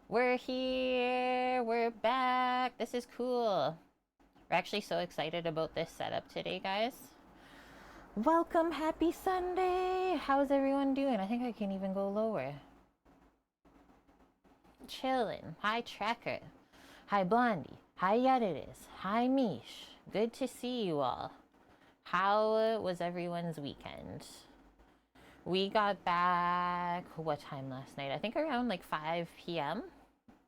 We're here. We're back. This is cool. We're actually so excited about this setup today, guys. Welcome. Happy Sunday. How's everyone doing? I think I can even go lower. Chillin'. Hi, Tracker. Hi, Blondie. Hi, Yediris. Hi, Mish. Good to see you all. How was everyone's weekend? We got back, what time last night? I think around like 5 p.m.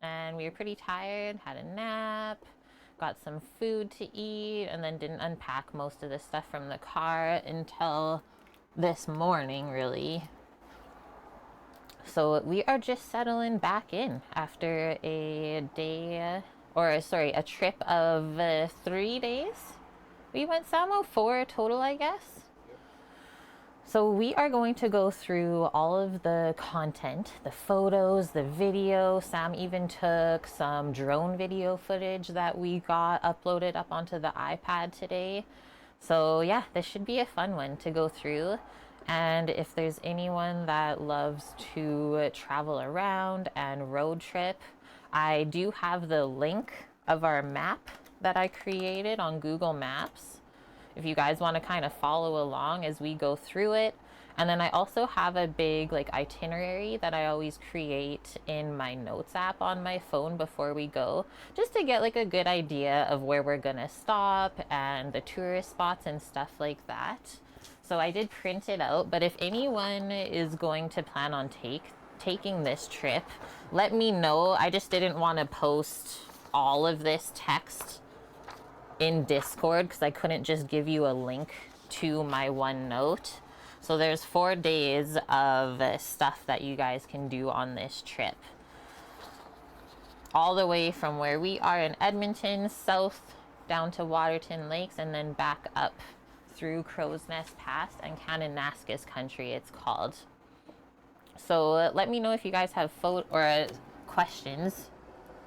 And we were pretty tired, had a nap, got some food to eat, and then didn't unpack most of the stuff from the car until this morning, really. So we are just settling back in after a trip of 3 days. We went Samo, 4 total, I guess. So we are going to go through all of the content, the photos, the video. Sam even took some drone video footage that we got uploaded up onto the iPad today. So yeah, this should be a fun one to go through. And if there's anyone that loves to travel around and road trip, I do have the link of our map that I created on Google Maps if you guys want to kind of follow along as we go through it. And then I also have a big like itinerary that I always create in my notes app on my phone before we go, just to get like a good idea of where we're gonna stop and the tourist spots and stuff like that. So I did print it out, but if anyone is going to plan on taking this trip, let me know. I just didn't want to post all of this text in Discord because I couldn't just give you a link to my OneNote. So there's 4 days of stuff that you guys can do on this trip. All the way from where we are in Edmonton, south down to Waterton Lakes, and then back up through Crow's Nest Pass and Kananaskis country, it's called. So let me know if you guys have questions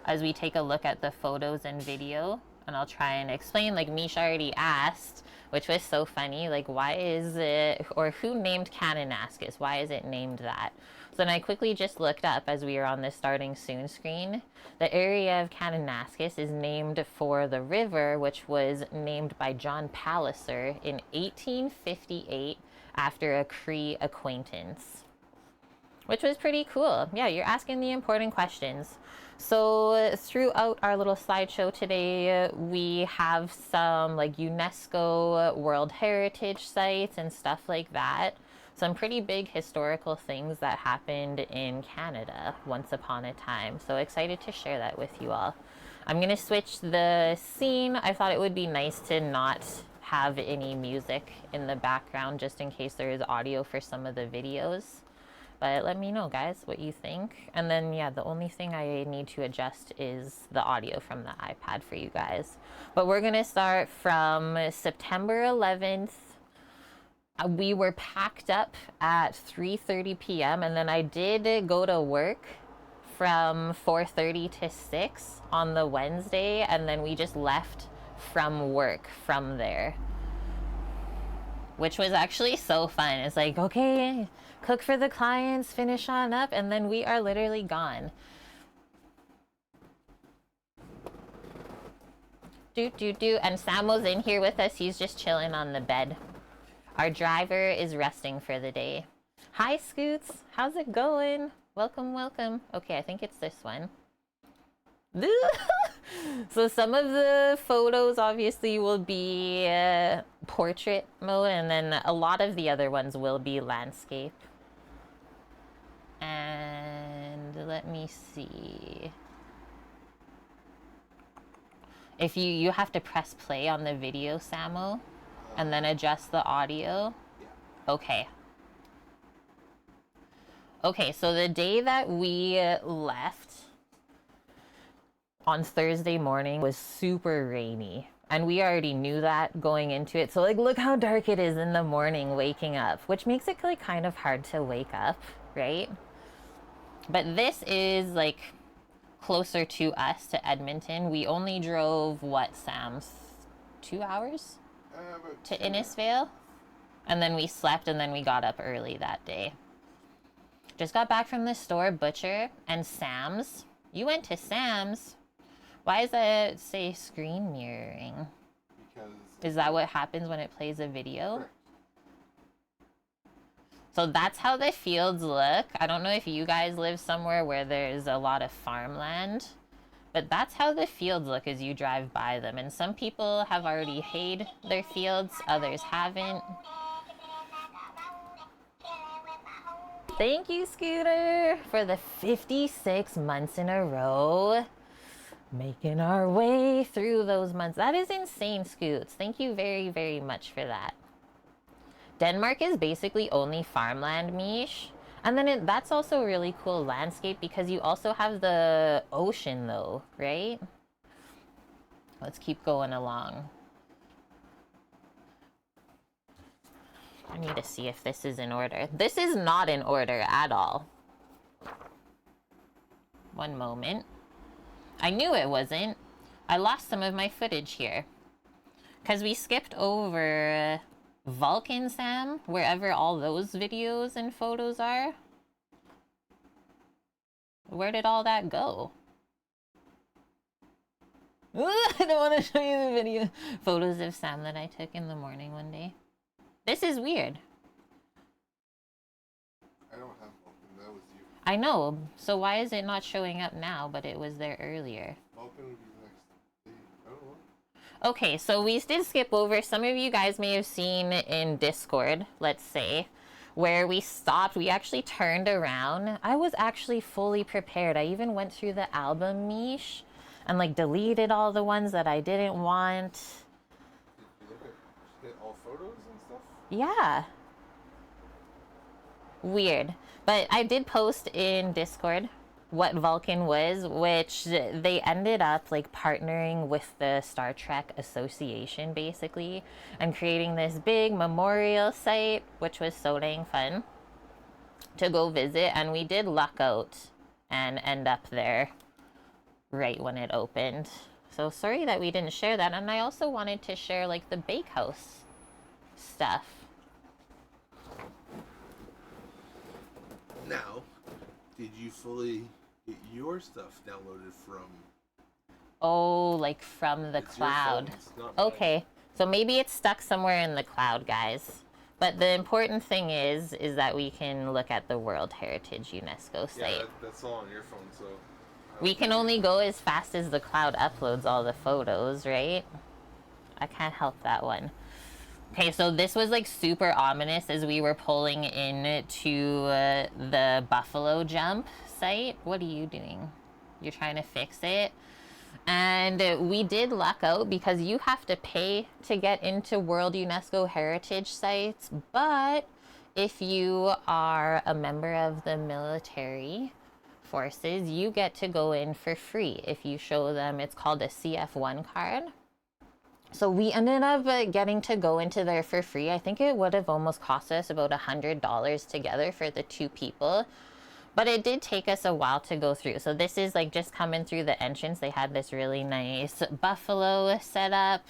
as we take a look at the photos and video. And I'll try and explain, like Misha already asked, which was so funny, like why is it, or who named Kananaskis? Why is it named that? So then I quickly just looked up as we were on the starting soon screen. The area of Kananaskis is named for the river, which was named by John Palliser in 1858 after a Cree acquaintance, which was pretty cool. Yeah, you're asking the important questions. So throughout our little slideshow today, we have some like UNESCO World Heritage sites and stuff like that. Some pretty big historical things that happened in Canada once upon a time. So excited to share that with you all. I'm going to switch the scene. I thought it would be nice to not have any music in the background just in case there is audio for some of the videos. But let me know, guys, what you think. And then, yeah, the only thing I need to adjust is the audio from the iPad for you guys. But we're going to start from September 11th. We were packed up at 3:30 p.m. And then I did go to work from 4:30 to 6 on the Wednesday. And then we just left from work from there, which was actually so fun. It's like, okay, cook for the clients, finish on up, and then we are literally gone. And Samo's in here with us. He's just chilling on the bed. Our driver is resting for the day. Hi, Scoots. How's it going? Welcome, welcome. Okay, I think it's this one. So some of the photos obviously will be portrait mode, and then a lot of the other ones will be landscape. And let me see. If you have to press play on the video, Samo, and then adjust the audio. Okay. Okay, so the day that we left on Thursday morning was super rainy. And we already knew that going into it. So like, look how dark it is in the morning waking up, which makes it like kind of hard to wake up, right? But this is like closer to us, to Edmonton. We only drove, what, Sam's 2 hours to Innisfail? And then we slept, and then we got up early that day. Just got back from the store, Butcher and Sam's. You went to Sam's. Why does that say screen mirroring? Because... Is that what happens when it plays a video? Correct. So that's how the fields look. I don't know if you guys live somewhere where there's a lot of farmland, but that's how the fields look as you drive by them. And some people have already hayed their fields, others haven't. Thank you, Scooter, for the 56 months in a row. Making our way through those months. That is insane, Scoots. Thank you very, very much for that. Denmark is basically only farmland, Mish. And then that's also a really cool landscape because you also have the ocean though, right? Let's keep going along. I need to see if this is in order. This is not in order at all. One moment. I knew it wasn't. I lost some of my footage here. Because we skipped over Vulcan, Sam, wherever all those videos and photos are. Where did all that go? I don't want to show you the video. Photos of Sam that I took in the morning one day. This is weird. I don't have Vulcan, that was you. I know, so why is it not showing up now, but it was there earlier? Vulcan would be next day. I don't know. Okay, so we did skip over. Some of you guys may have seen in Discord, let's say, where we stopped. We actually turned around. I was actually fully prepared. I even went through the album, Mish, and like deleted all the ones that I didn't want. Did you look at all photos and stuff? Yeah. Weird. But I did post in Discord what Vulcan was, which they ended up like partnering with the Star Trek Association basically and creating this big memorial site, which was so dang fun to go visit. And we did luck out and end up there right when it opened. So sorry that we didn't share that. And I also wanted to share like the bakehouse stuff. Now, did you fully get your stuff downloaded from... Oh, like from the cloud. Okay, so maybe it's stuck somewhere in the cloud, guys. But the important thing is that we can look at the World Heritage UNESCO site. Yeah, that's all on your phone, so... We can only go as fast as the cloud uploads all the photos, right? I can't help that one. Okay, so this was like super ominous as we were pulling into the Buffalo Jump site. What are you doing? You're trying to fix it? And we did luck out because you have to pay to get into World UNESCO Heritage sites. But if you are a member of the military forces, you get to go in for free if you show them. It's called a CF1 card. So we ended up getting to go into there for free. I think it would have almost cost us about $100 together for the 2 people. But it did take us a while to go through. So this is like just coming through the entrance. They had this really nice buffalo set up.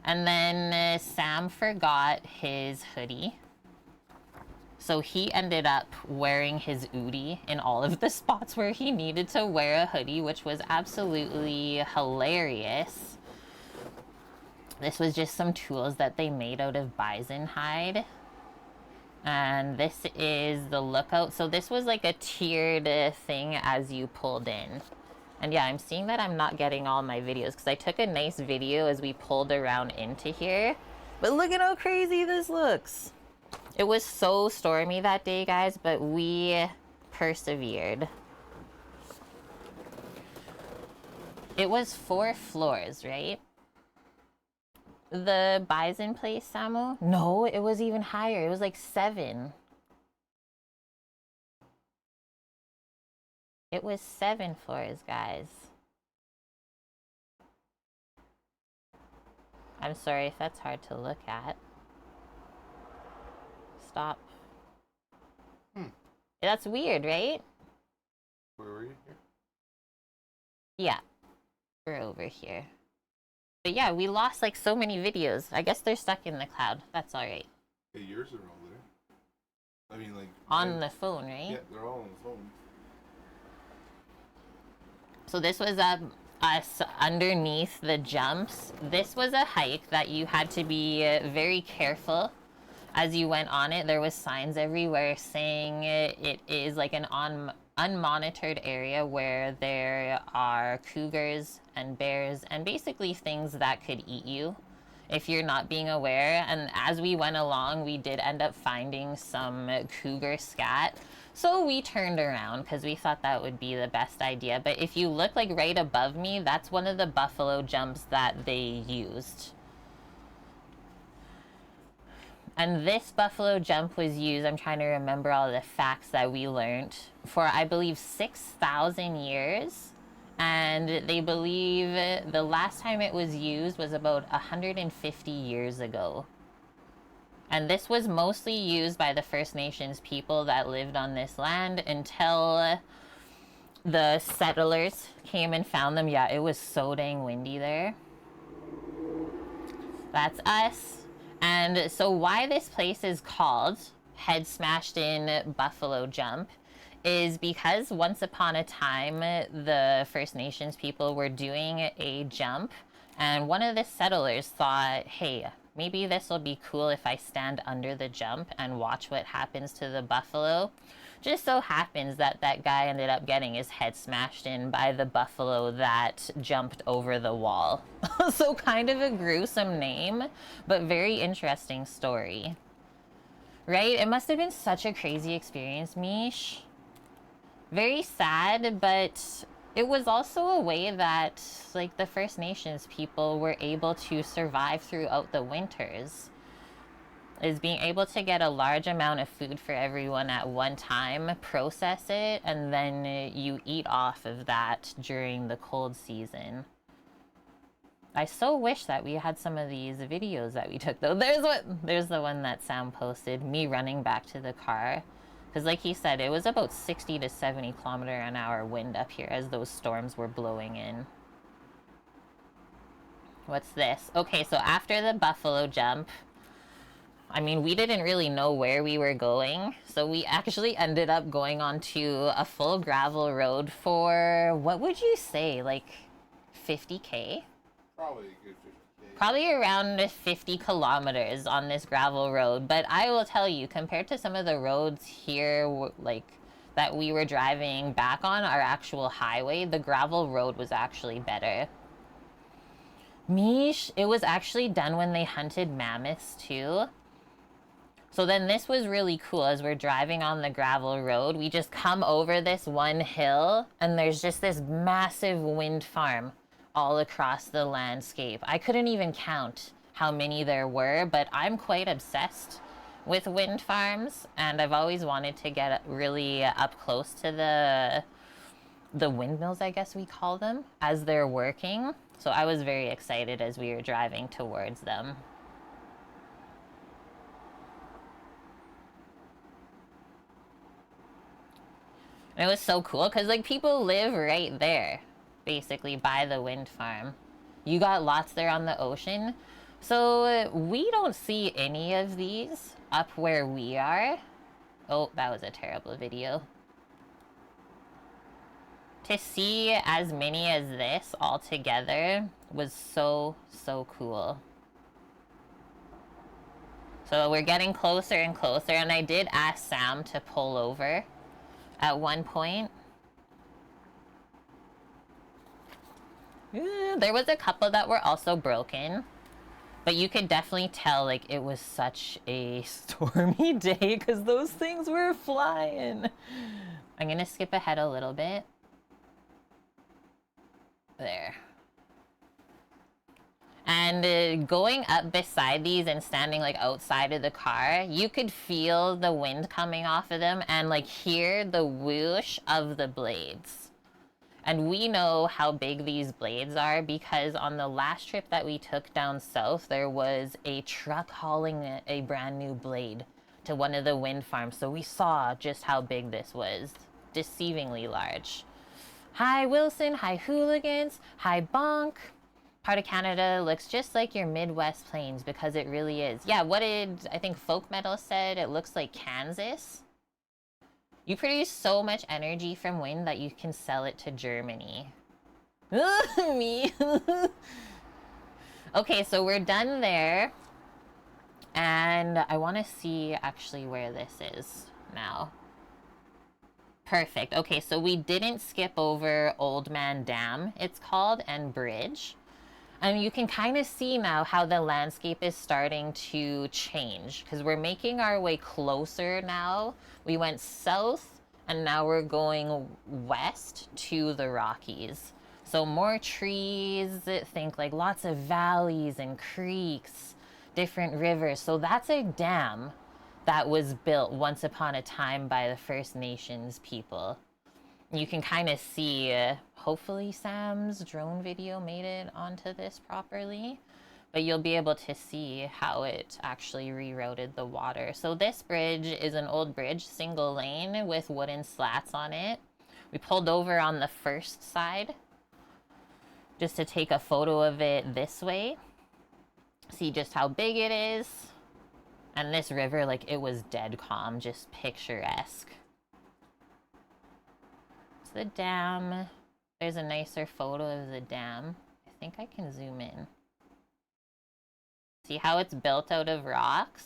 And then Sam forgot his hoodie. So he ended up wearing his Udi in all of the spots where he needed to wear a hoodie, which was absolutely hilarious. This was just some tools that they made out of bison hide. And this is the lookout. So this was like a tiered thing as you pulled in. And yeah, I'm seeing that I'm not getting all my videos because I took a nice video as we pulled around into here. But look at how crazy this looks. It was so stormy that day, guys, but we persevered. It was 4 floors, right? The bison place, Samu? No, it was even higher. It was like 7. It was 7 floors, guys. I'm sorry if that's hard to look at. Stop. That's weird, right? Where were you? Here? Yeah. We're over here. But yeah, we lost like so many videos. I guess they're stuck in the cloud. That's alright. Hey, yours are all there. I mean, like... On the phone, right? Yeah, they're all on the phone. So this was us underneath the jumps. This was a hike that you had to be very careful as you went on it. There was signs everywhere saying it is like an unmonitored area where there are cougars and bears and basically things that could eat you if you're not being aware. And as we went along, we did end up finding some cougar scat. So we turned around because we thought that would be the best idea. But if you look like right above me, that's one of the buffalo jumps that they used. And this buffalo jump was used, I'm trying to remember all the facts that we learned, for I believe 6,000 years. And they believe the last time it was used was about 150 years ago. And this was mostly used by the First Nations people that lived on this land until the settlers came and found them. Yeah, it was so dang windy there. That's us. And so why this place is called Head Smashed In Buffalo Jump is because once upon a time, the First Nations people were doing a jump, and one of the settlers thought, hey, maybe this will be cool if I stand under the jump and watch what happens to the buffalo. Just so happens that that guy ended up getting his head smashed in by the buffalo that jumped over the wall. So kind of a gruesome name, but very interesting story. Right? It must have been such a crazy experience, Mish. Very sad, but it was also a way that, like, the First Nations people were able to survive throughout the winters. Is being able to get a large amount of food for everyone at one time, process it, and then you eat off of that during the cold season. I so wish that we had some of these videos that we took, though. There's the one that Sam posted, me running back to the car. Because like he said, it was about 60 to 70 kilometer an hour wind up here as those storms were blowing in. What's this? Okay, so after the buffalo jump, I mean, we didn't really know where we were going, so we actually ended up going onto a full gravel road for, what would you say, like 50K? Probably a good 50K. Probably around 50 kilometers on this gravel road. But I will tell you, compared to some of the roads here, like, that we were driving back on our actual highway, the gravel road was actually better. Mish, it was actually done when they hunted mammoths too. So then this was really cool. As we're driving on the gravel road, we just come over this one hill and there's just this massive wind farm all across the landscape. I couldn't even count how many there were, but I'm quite obsessed with wind farms, and I've always wanted to get really up close to the windmills, I guess we call them, as they're working. So I was very excited as we were driving towards them. And it was so cool because, like, people live right there, basically, by the wind farm. You got lots there on the ocean. So we don't see any of these up where we are. Oh, that was a terrible video. To see as many as this all together was so, so cool. So we're getting closer and closer, and I did ask Sam to pull over at one point. There was a couple that were also broken, but you could definitely tell, like, it was such a stormy day because those things were flying. I'm gonna skip ahead a little bit. There. And going up beside these and standing, like, outside of the car, you could feel the wind coming off of them and, like, hear the whoosh of the blades. And we know how big these blades are because on the last trip that we took down south, there was a truck hauling a brand new blade to one of the wind farms. So we saw just how big this was. Deceivingly large. Hi, Wilson. Hi, hooligans. Hi, bonk. Part of Canada looks just like your Midwest plains because it really is. Yeah, what did, I think Folk Metal said, it looks like Kansas. You produce so much energy from wind that you can sell it to Germany. Me. Okay, so we're done there. And I want to see actually where this is now. Perfect. Okay, so we didn't skip over Old Man Dam, it's called, and Bridge. And you can kind of see now how the landscape is starting to change because we're making our way closer now. We went south and now we're going west to the Rockies. So more trees, think like lots of valleys and creeks, different rivers. So that's a dam that was built once upon a time by the First Nations people. You can kind of see, hopefully Sam's drone video made it onto this properly, but you'll be able to see how it actually rerouted the water. So this bridge is an old bridge, single lane with wooden slats on it. We pulled over on the first side just to take a photo of it this way. See just how big it is. And this river, like, it was dead calm, just picturesque. The dam. There's a nicer photo of the dam. I think I can zoom in. See how it's built out of rocks?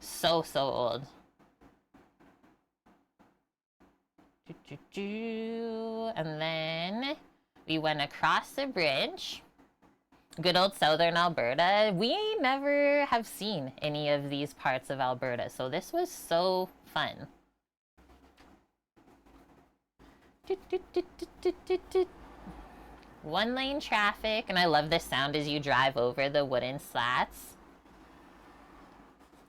So old. And then we went across the bridge. Good old southern Alberta. We never have seen any of these parts of Alberta, so this was so fun. One lane traffic, and I love this sound as you drive over the wooden slats.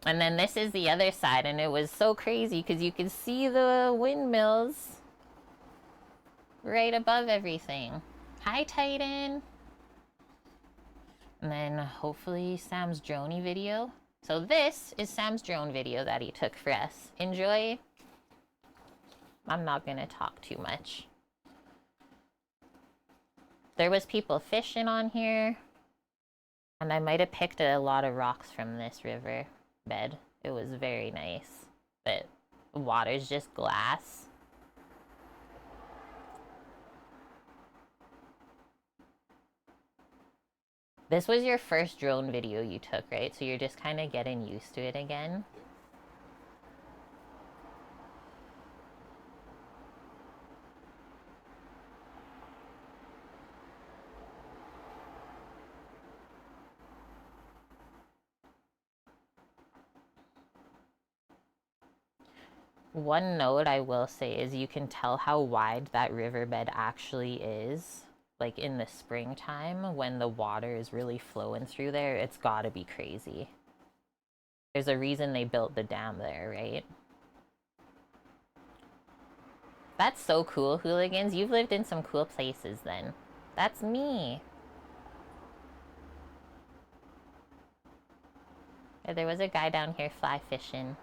And then this is the other side, and it was so crazy because you could see the windmills right above everything. Hi, Titan. And then hopefully Sam's drone video. So this is Sam's drone video that he took for us. Enjoy. I'm not gonna talk too much. There was people fishing on here. And I might have picked a lot of rocks from this river bed. It was very nice. But the water's just glass. This was your first drone video you took, right? So you're just kind of getting used to it again. One note I will say is you can tell how wide that riverbed actually is. Like in the springtime when the water is really flowing through there, it's gotta be crazy. There's a reason they built the dam there, right? That's so cool, hooligans. You've lived in some cool places then. That's me. Yeah, there was a guy down here fly fishing.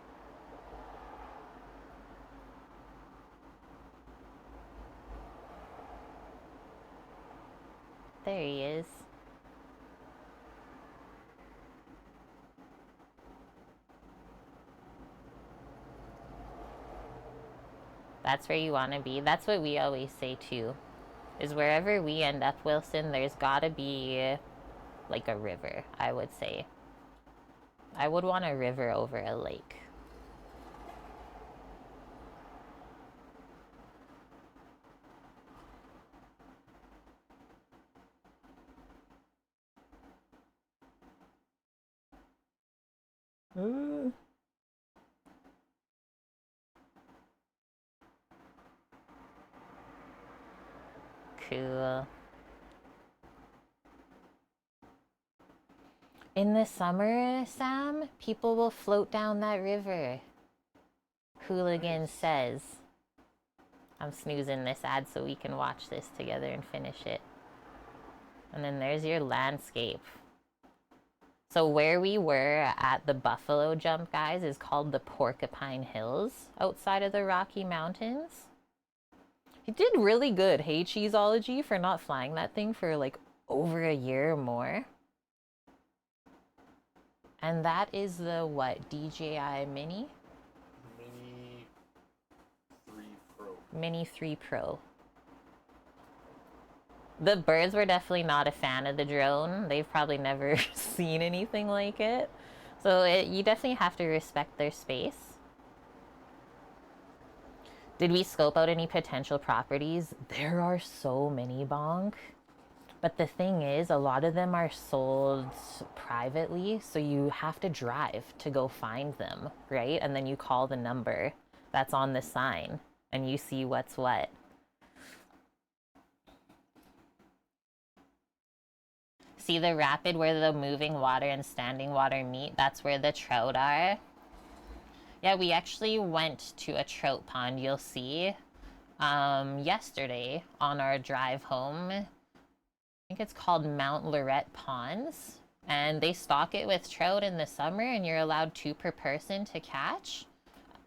There he is. That's where you want to be. That's what we always say too. Is wherever we end up, Wilson, there's gotta be like a river, I would say. I would want a river over a lake. Cool. In the summer, Sam, people will float down that river. Hooligan says. I'm snoozing this ad so we can watch this together and finish it. And then there's your landscape. So where we were at the buffalo jump, guys, is called the Porcupine Hills outside of the Rocky Mountains. He did really good, hey Cheeseology, for not flying that thing for like over a year or more. And that is the what, DJI Mini? Mini 3 Pro. Mini 3 Pro. The birds were definitely not a fan of the drone. They've probably never seen anything like it. So you definitely have to respect their space. Did we scope out any potential properties? There are so many, Bonk. But the thing is, a lot of them are sold privately, so you have to drive to go find them, right? And then you call the number that's on the sign, and you see what's what. See the rapid where the moving water and standing water meet? That's where the trout are. Yeah, we actually went to a trout pond, you'll see, yesterday on our drive home. I think it's called Mount Lorette Ponds. And they stock it with trout in the summer, and you're allowed 2 per person to catch.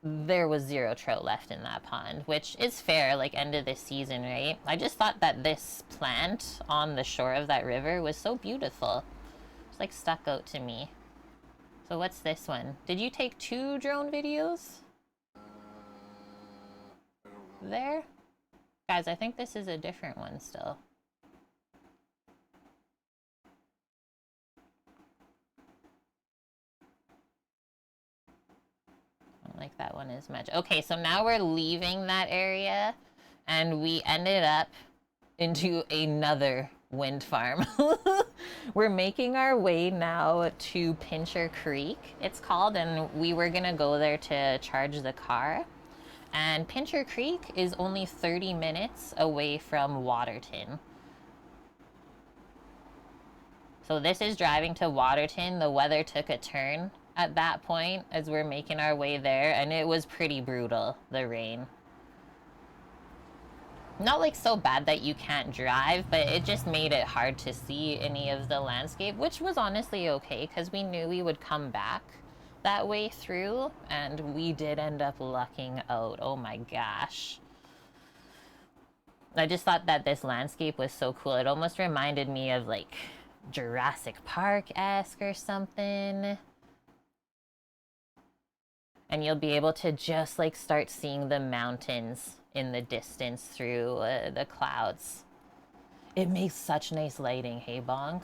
There was 0 trout left in that pond, which is fair, like end of the season, right? I just thought that this plant on the shore of that river was so beautiful. It's like stuck out to me. So what's this one? Did you take 2 drone videos? I don't know. There? Guys, I think this is a different one still. I don't like that one as much. Okay, so now we're leaving that area, and we ended up into another wind farm. We're making our way now to Pincher Creek, it's called, and we were gonna go there to charge the car. And Pincher Creek is only 30 minutes away from Waterton. So this is driving to Waterton. The weather took a turn at that point as we're making our way there, and it was pretty brutal, the rain. Not like so bad that you can't drive, but it just made it hard to see any of the landscape, which was honestly okay because we knew we would come back that way through, and we did end up lucking out. Oh my gosh. I just thought that this landscape was so cool. It almost reminded me of like Jurassic Park-esque or something. And you'll be able to just like start seeing the mountains in the distance through the clouds. It makes such nice lighting, hey Bonk?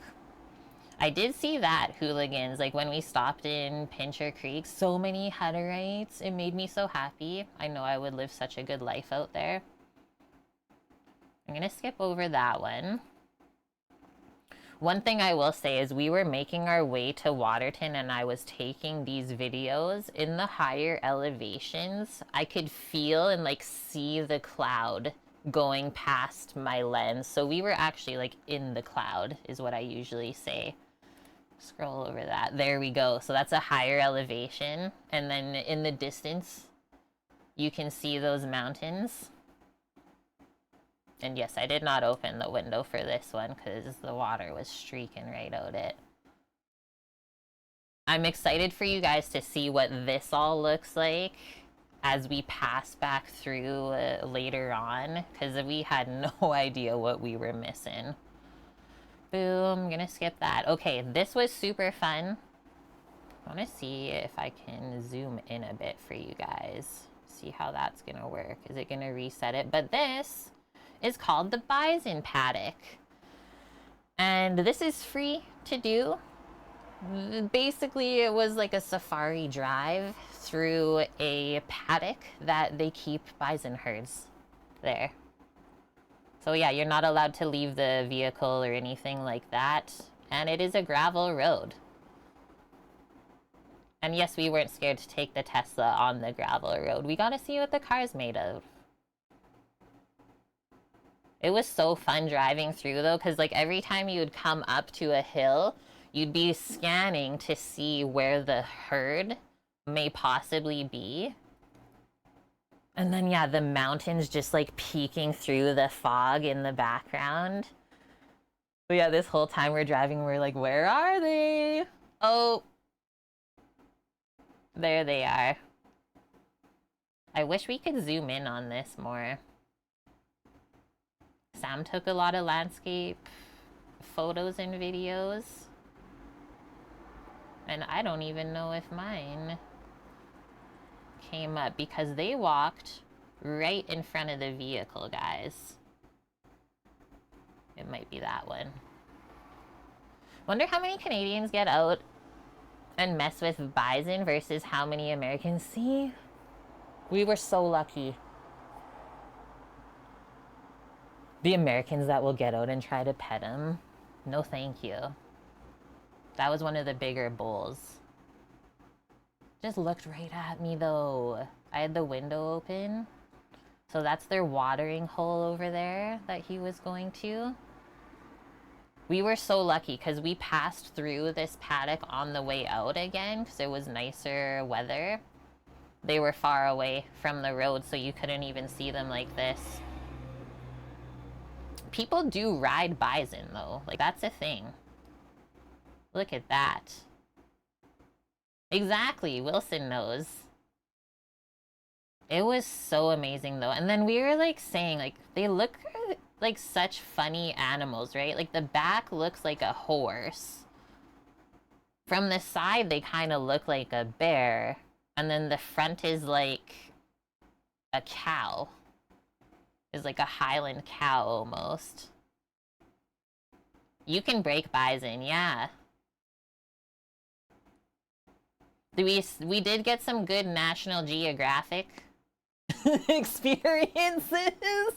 I did see that, hooligans, like when we stopped in Pincher Creek, so many Hutterites. It made me so happy. I know I would live such a good life out there. I'm gonna skip over that one. One thing I will say is we were making our way to Waterton and I was taking these videos in the higher elevations. I could feel and like see the cloud going past my lens. So we were actually like in the cloud is what I usually say. Scroll over that. There we go. So that's a higher elevation. And then in the distance, you can see those mountains. And yes, I did not open the window for this one because the water was streaking right out it. I'm excited for you guys to see what this all looks like as we pass back through later on, because we had no idea what we were missing. Boom, I'm gonna skip that. Okay, this was super fun. I want to see if I can zoom in a bit for you guys. See how that's gonna work. Is it gonna reset it? But this is called the Bison Paddock. And this is free to do. Basically, it was like a safari drive through a paddock that they keep bison herds there. So yeah, you're not allowed to leave the vehicle or anything like that. And it is a gravel road. And yes, we weren't scared to take the Tesla on the gravel road. We got to see what the car's made of. It was so fun driving through though, because like every time you would come up to a hill, you'd be scanning to see where the herd may possibly be. And then yeah, the mountains just like peeking through the fog in the background. But yeah, this whole time we're driving, we're like, where are they? Oh, there they are. I wish we could zoom in on this more. Sam took a lot of landscape photos and videos. And I don't even know if mine came up because they walked right in front of the vehicle, guys. It might be that one. Wonder how many Canadians get out and mess with bison versus how many Americans see. We were so lucky. The Americans that will get out and try to pet him, no thank you. That was one of the bigger bulls. Just looked right at me though. I had the window open. So that's their watering hole over there that he was going to. We were so lucky because we passed through this paddock on the way out again because it was nicer weather. They were far away from the road, so you couldn't even see them like this. People do ride bison though, like that's a thing. Look at that. Exactly, Wilson knows. It was so amazing though. And then we were like saying, like, they look like such funny animals, right? Like the back looks like a horse. From the side, they kind of look like a bear. And then the front is like a cow. Is like a Highland cow almost. You can break bison, yeah. We did get some good National Geographic experiences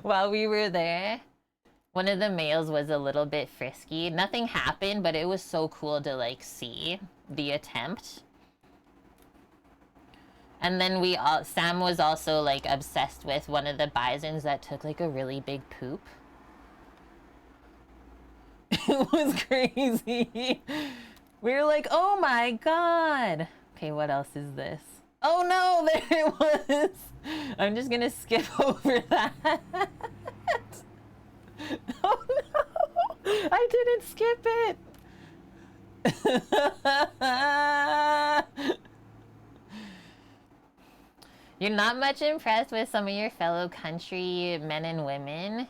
while we were there. One of the males was a little bit frisky. Nothing happened, but it was so cool to like see the attempt. And then Sam was also like obsessed with one of the bisons that took like a really big poop. It was crazy. We were like, oh my god. Okay, what else is this? Oh no, there it was. I'm just gonna skip over that. Oh no, I didn't skip it. You're not much impressed with some of your fellow country men and women?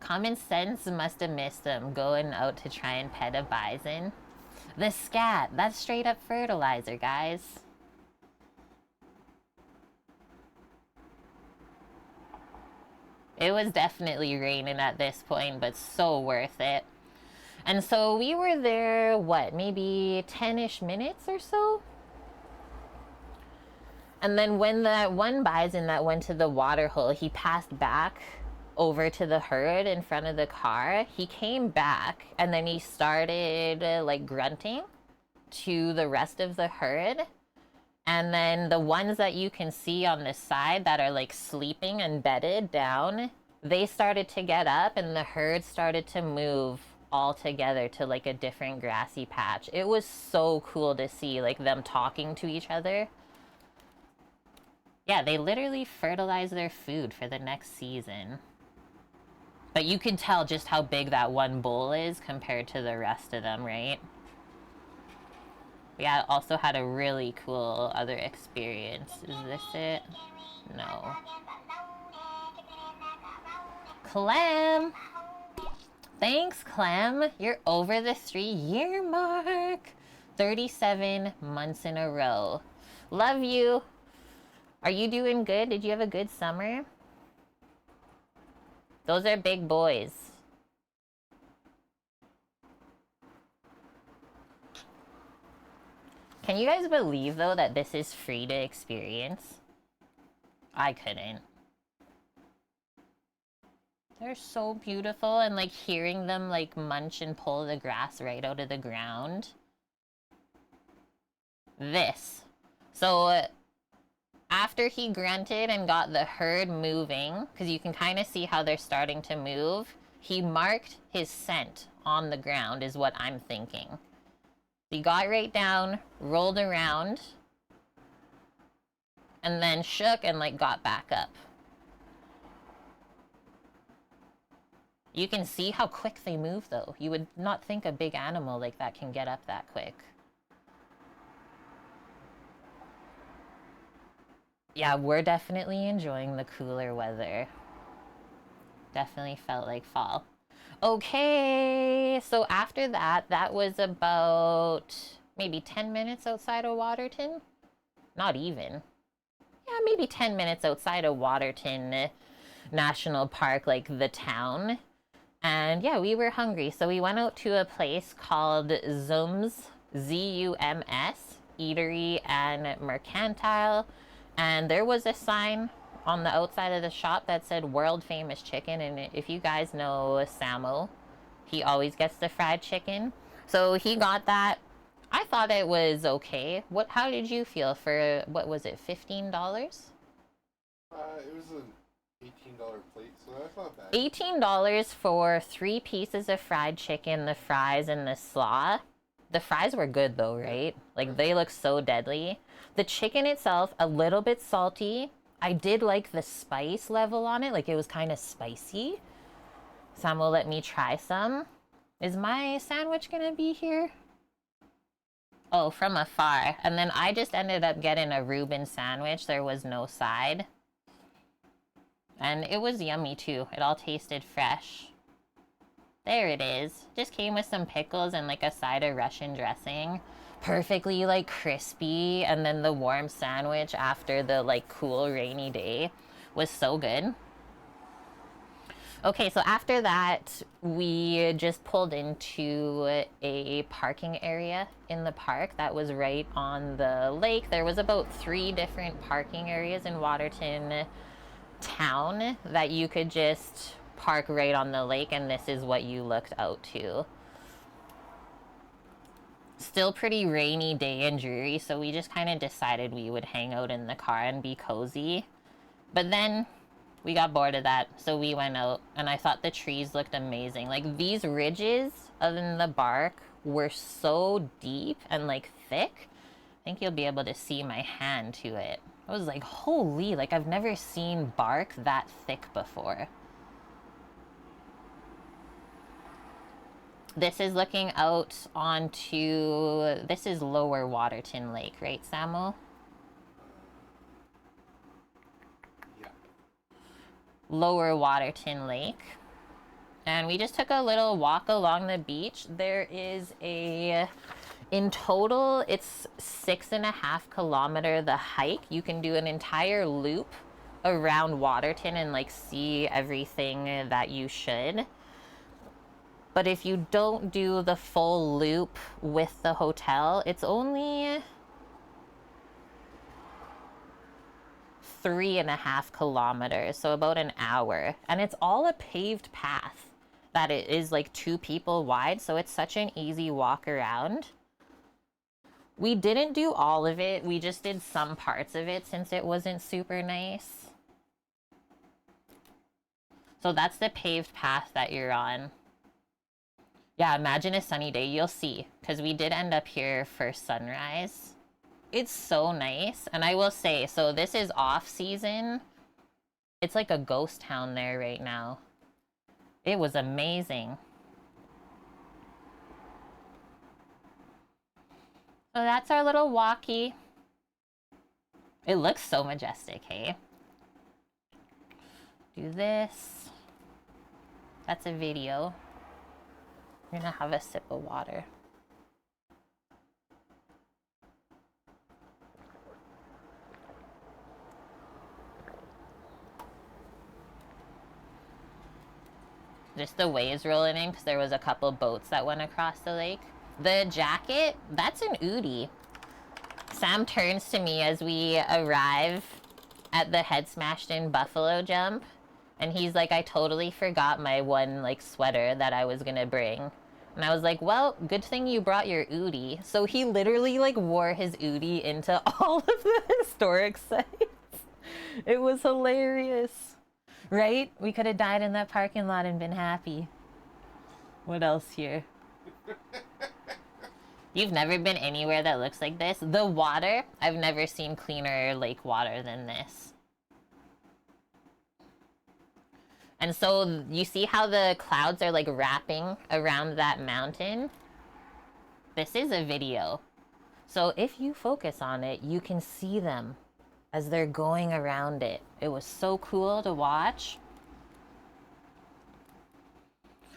Common sense must have missed them going out to try and pet a bison. The scat, that's straight up fertilizer, guys. It was definitely raining at this point, but so worth it. And so we were there, what, maybe 10-ish minutes or so? And then when that one bison that went to the water hole, he passed back over to the herd in front of the car. He came back and then he started like grunting to the rest of the herd. And then the ones that you can see on the side that are like sleeping and bedded down, they started to get up and the herd started to move all together to like a different grassy patch. It was so cool to see like them talking to each other. Yeah, they literally fertilize their food for the next season. But you can tell just how big that one bull is compared to the rest of them, right? We also had a really cool other experience. Is this it? No. Clem! Thanks, Clem. You're over the 3-year mark. 37 months in a row. Love you. Are you doing good? Did you have a good summer? Those are big boys. Can you guys believe, though, that this is free to experience? I couldn't. They're so beautiful, and like hearing them like munch and pull the grass right out of the ground. This. So after he grunted and got the herd moving, because you can kind of see how they're starting to move, he marked his scent on the ground, is what I'm thinking. He got right down, rolled around, and then shook and like got back up. You can see how quick they move though. You would not think a big animal like that can get up that quick. Yeah, we're definitely enjoying the cooler weather. Definitely felt like fall. Okay, so after that, that was about maybe 10 minutes outside of Waterton. Not even. Yeah, maybe 10 minutes outside of Waterton National Park, like the town. And yeah, we were hungry, so we went out to a place called Zums, Z-U-M-S, Eatery and Mercantile. And there was a sign on the outside of the shop that said world famous chicken. And if you guys know Samo, he always gets the fried chicken. So he got that. I thought it was okay. How did you feel for, what was it, $15? It was an $18 plate, so that's not bad. $18 for 3 pieces of fried chicken, the fries, and the slaw. The fries were good though, right? Like, they look so deadly. The chicken itself, a little bit salty. I did like the spice level on it. Like, it was kind of spicy. Sam will let me try some. Is my sandwich gonna be here? Oh, from afar. And then I just ended up getting a Reuben sandwich. There was no side. And it was yummy too. It all tasted fresh. There it is. Just came with some pickles and like a side of Russian dressing. Perfectly like crispy. And then the warm sandwich after the like cool rainy day was so good. Okay, so after that, we just pulled into a parking area in the park that was right on the lake. There was about 3 different parking areas in Waterton town that you could just park right on the lake, and this is what you looked out to. Still pretty rainy day and dreary, so we just kind of decided we would hang out in the car and be cozy. But then we got bored of that, so we went out, and I thought the trees looked amazing. Like, these ridges in the bark were so deep and like thick. I think you'll be able to see my hand to it. I was like, holy, like I've never seen bark that thick before. This is looking out onto, this is Lower Waterton Lake, right, Samuel? Lower Waterton Lake. And we just took a little walk along the beach. There is in total, it's 6.5 kilometer the hike. You can do an entire loop around Waterton and like see everything that you should. But if you don't do the full loop with the hotel, it's only 3.5 kilometers, so about an hour. And it's all a paved path that it is like 2 people wide, so it's such an easy walk around. We didn't do all of it, we just did some parts of it since it wasn't super nice. So that's the paved path that you're on. Yeah, imagine a sunny day, you'll see, because we did end up here for sunrise. It's so nice, and I will say, so this is off season. It's like a ghost town there right now. It was amazing. So that's our little walkie. It looks so majestic, hey? Do this. That's a video. I'm gonna have a sip of water. Just the waves rolling in because there was a couple boats that went across the lake. The jacket, that's an Udi. Sam turns to me as we arrive at the Head Smashed In Buffalo Jump, and he's like, I totally forgot my one like sweater that I was gonna bring. And I was like, well, good thing you brought your Udi. So he literally like wore his Udi into all of the historic sites. It was hilarious. Right? We could have died in that parking lot and been happy. What else here? You've never been anywhere that looks like this? The water, I've never seen cleaner lake water than this. And so you see how the clouds are like wrapping around that mountain? This is a video. So if you focus on it, you can see them as they're going around it. It was so cool to watch.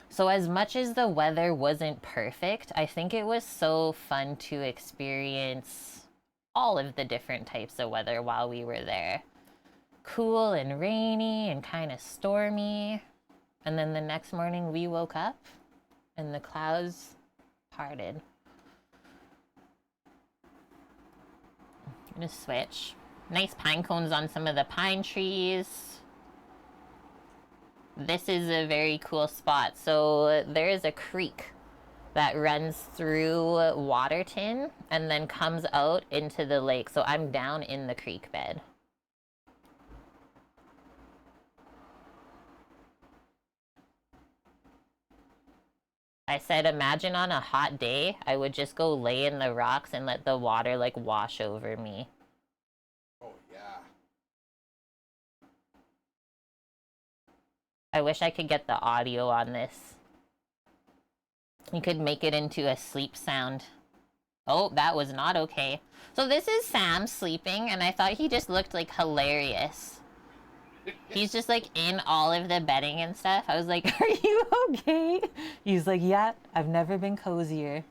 So as much as the weather wasn't perfect, I think it was so fun to experience all of the different types of weather while we were there. cool and rainy and kind of stormy. And then the next morning we woke up and the clouds parted. I'm gonna switch. Nice pine cones on some of the pine trees. This is a very cool spot. So there is a creek that runs through Waterton and then comes out into the lake. So I'm down in the creek bed. I said, imagine on a hot day, I would just go lay in the rocks and let the water like wash over me. Oh, yeah. I wish I could get the audio on this. You could make it into a sleep sound. Oh, that was not okay. So this is Sam sleeping, and I thought he just looked like hilarious. He's just like in all of the bedding and stuff. I was like, are you okay? He's like, yeah, I've never been cozier.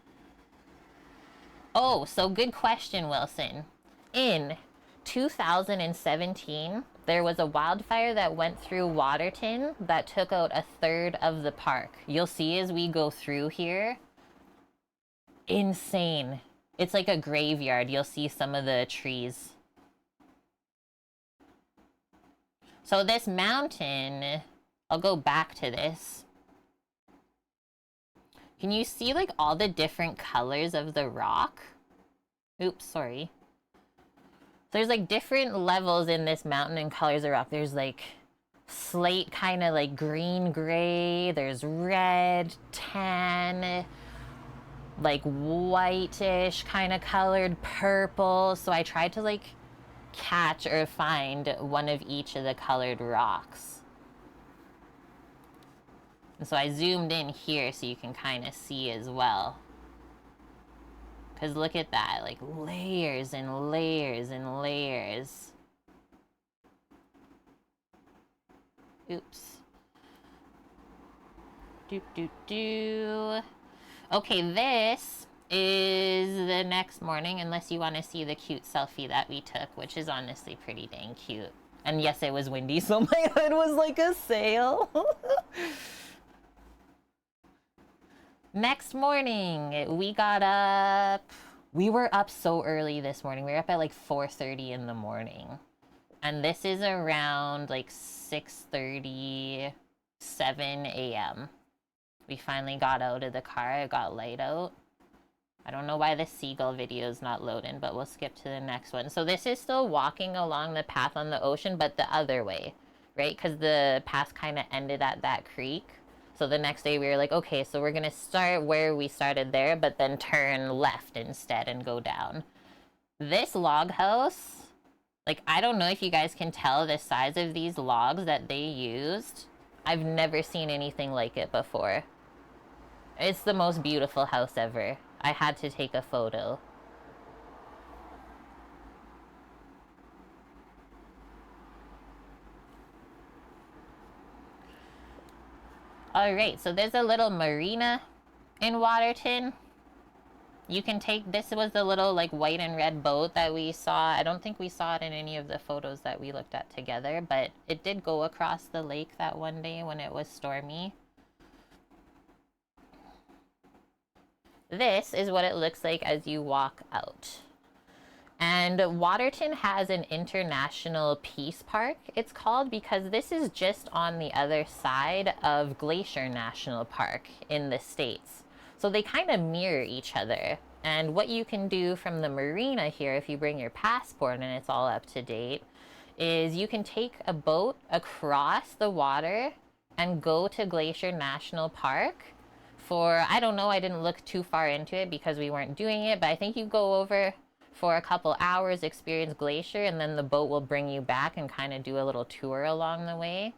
Oh, so good question, Wilson. In 2017, there was a wildfire that went through Waterton that took out a third of the park. You'll see as we go through here. Insane. It's like a graveyard. You'll see some of the trees. So this mountain, I'll go back to this. Can you see like all the different colors of the rock? Oops, sorry. There's like different levels in this mountain and colors of rock. There's like slate, kind of like green gray. There's red, tan, like whitish kind of colored, purple. So I tried to like catch or find one of each of the colored rocks. And so I zoomed in here so you can kind of see as well. Because look at that, like layers and layers and layers. Oops. Doop, doop, doo. Okay, this is the next morning, unless you want to see the cute selfie that we took, which is honestly pretty dang cute. And yes, it was windy, so my hood was like a sail. Next morning, we got up. We were up so early this morning. We were up at like 4:30 in the morning. And this is around like 6:30, 7 a.m. We finally got out of the car. It got light out. I don't know why the seagull video is not loading, but we'll skip to the next one. So this is still walking along the path on the ocean, but the other way, right? Because the path kind of ended at that creek. So the next day we were like, okay, so we're going to start where we started there, but then turn left instead and go down. This log house, like, I don't know if you guys can tell the size of these logs that they used. I've never seen anything like it before. It's the most beautiful house ever. I had to take a photo. All right, so there's a little marina in Waterton. You can take, this was the little like white and red boat that we saw. I don't think we saw it in any of the photos that we looked at together, but it did go across the lake that one day when it was stormy. This is what it looks like as you walk out. And Waterton has an international peace park, it's called, because this is just on the other side of Glacier National Park in the States. So they kind of mirror each other. And what you can do from the marina here, if you bring your passport and it's all up to date, is you can take a boat across the water and go to Glacier National Park for, I don't know, I didn't look too far into it because we weren't doing it, but I think you go over for a couple hours, experience Glacier, and then the boat will bring you back and kind of do a little tour along the way.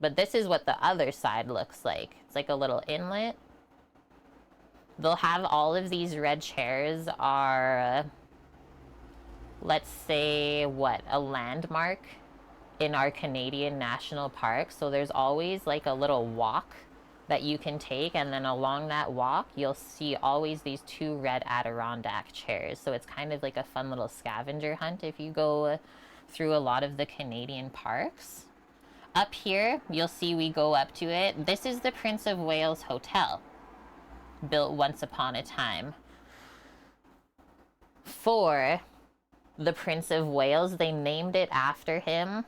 But this is what the other side looks like. It's like a little inlet. They'll have all of these red chairs are, let's say, what, a landmark in our Canadian national parks. So there's always like a little walk that you can take, and then along that walk you'll see always these two red Adirondack chairs. So it's kind of like a fun little scavenger hunt if you go through a lot of the Canadian parks. Up here you'll see we go up to it. This is the Prince of Wales Hotel, built once upon a time for the Prince of Wales. They named it after him.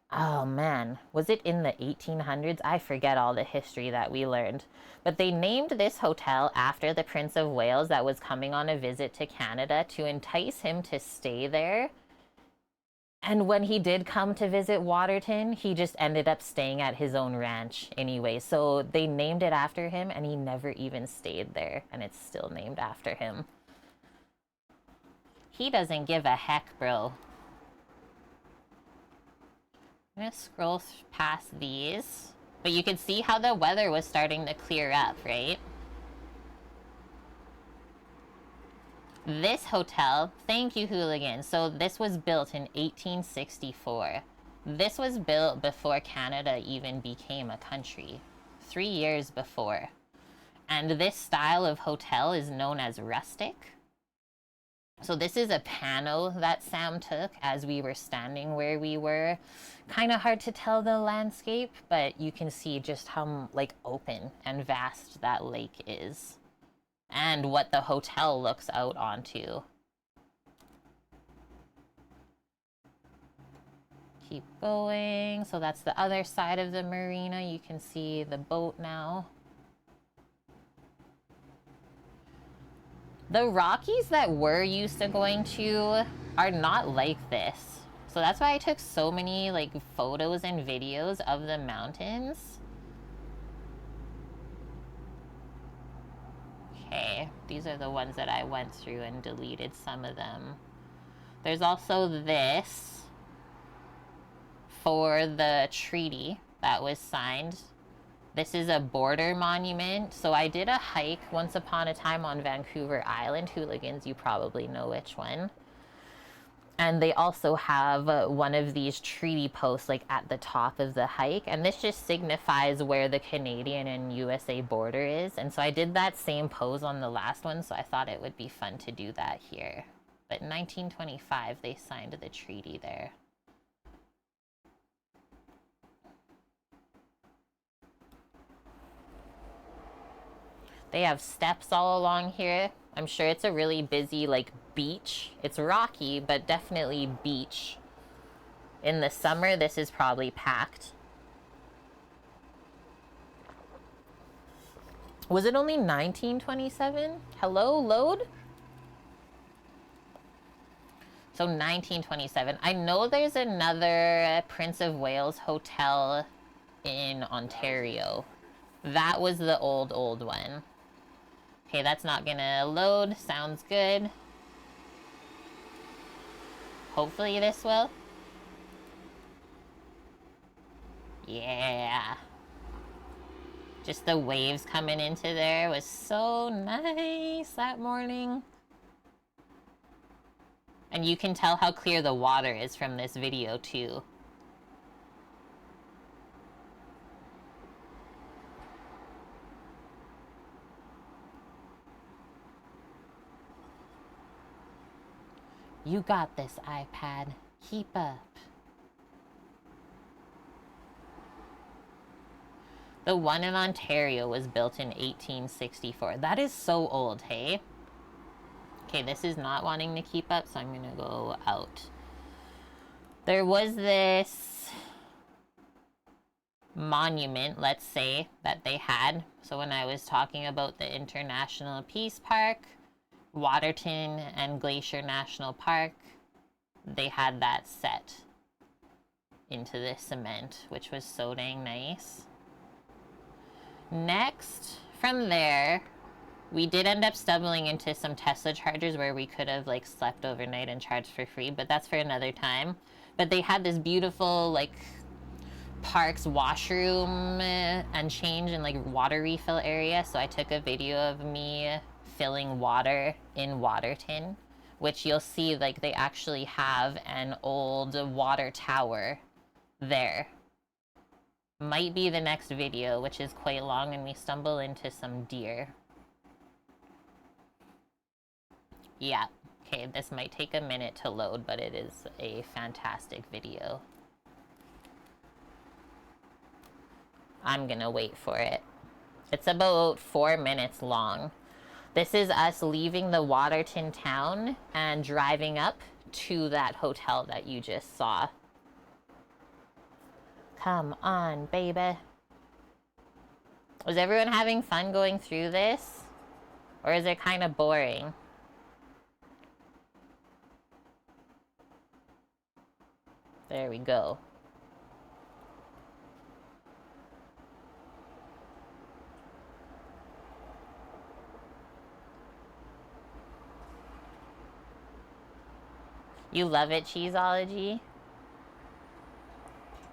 Oh man, was it in the 1800s? I forget all the history that we learned. But they named this hotel after the Prince of Wales that was coming on a visit to Canada to entice him to stay there. And when he did come to visit Waterton, he just ended up staying at his own ranch anyway. So they named it after him, and he never even stayed there, and it's still named after him. He doesn't give a heck, bro. I'm gonna scroll past these, but you can see how the weather was starting to clear up, right? This hotel, thank you, Hooligan. So this was built in 1864. This was built before Canada even became a country, 3 years before. And this style of hotel is known as rustic. So this is a pano that Sam took as we were standing where we were. Kind of hard to tell the landscape, but you can see just how like open and vast that lake is and what the hotel looks out onto. Keep going. So that's the other side of the marina. You can see the boat now. The Rockies that we're used to going to are not like this. So that's why I took so many like photos and videos of the mountains. Okay, these are the ones that I went through and deleted some of them. There's also this for the treaty that was signed. This is a border monument. So I did a hike once upon a time on Vancouver Island. Hooligans, you probably know which one. And they also have one of these treaty posts like at the top of the hike. And this just signifies where the Canadian and USA border is. And so I did that same pose on the last one. So I thought it would be fun to do that here. But in 1925, they signed the treaty there. They have steps all along here. I'm sure it's a really busy like beach. It's rocky, but definitely beach. In the summer, this is probably packed. Was it only 1927? Hello, load? So 1927. I know there's another Prince of Wales hotel in Ontario. That was the old one. Okay, that's not gonna load. Sounds good. Hopefully this will. Yeah. Just the waves coming into there was so nice that morning. And you can tell how clear the water is from this video too. You got this, iPad. Keep up. The one in Ontario was built in 1864. That is so old, hey? Okay, this is not wanting to keep up, so I'm gonna go out. There was this monument, let's say, that they had. So when I was talking about the International Peace Park, Waterton and Glacier National Park, they had that set into the cement, which was so dang nice. Next, from there, we did end up stumbling into some Tesla chargers where we could have like slept overnight and charged for free, but that's for another time. But they had this beautiful like parks washroom and change and like water refill area. So I took a video of me filling water in Waterton, which you'll see like they actually have an old water tower there. Might be the next video, which is quite long, and we stumble into some deer. Yeah. Okay, this might take a minute to load, but it is a fantastic video. I'm gonna wait for it. It's about 4 minutes long. This is us leaving the Waterton town and driving up to that hotel that you just saw. Come on, baby. Was everyone having fun going through this? Or is it kind of boring? There we go. You love it, Cheeseology?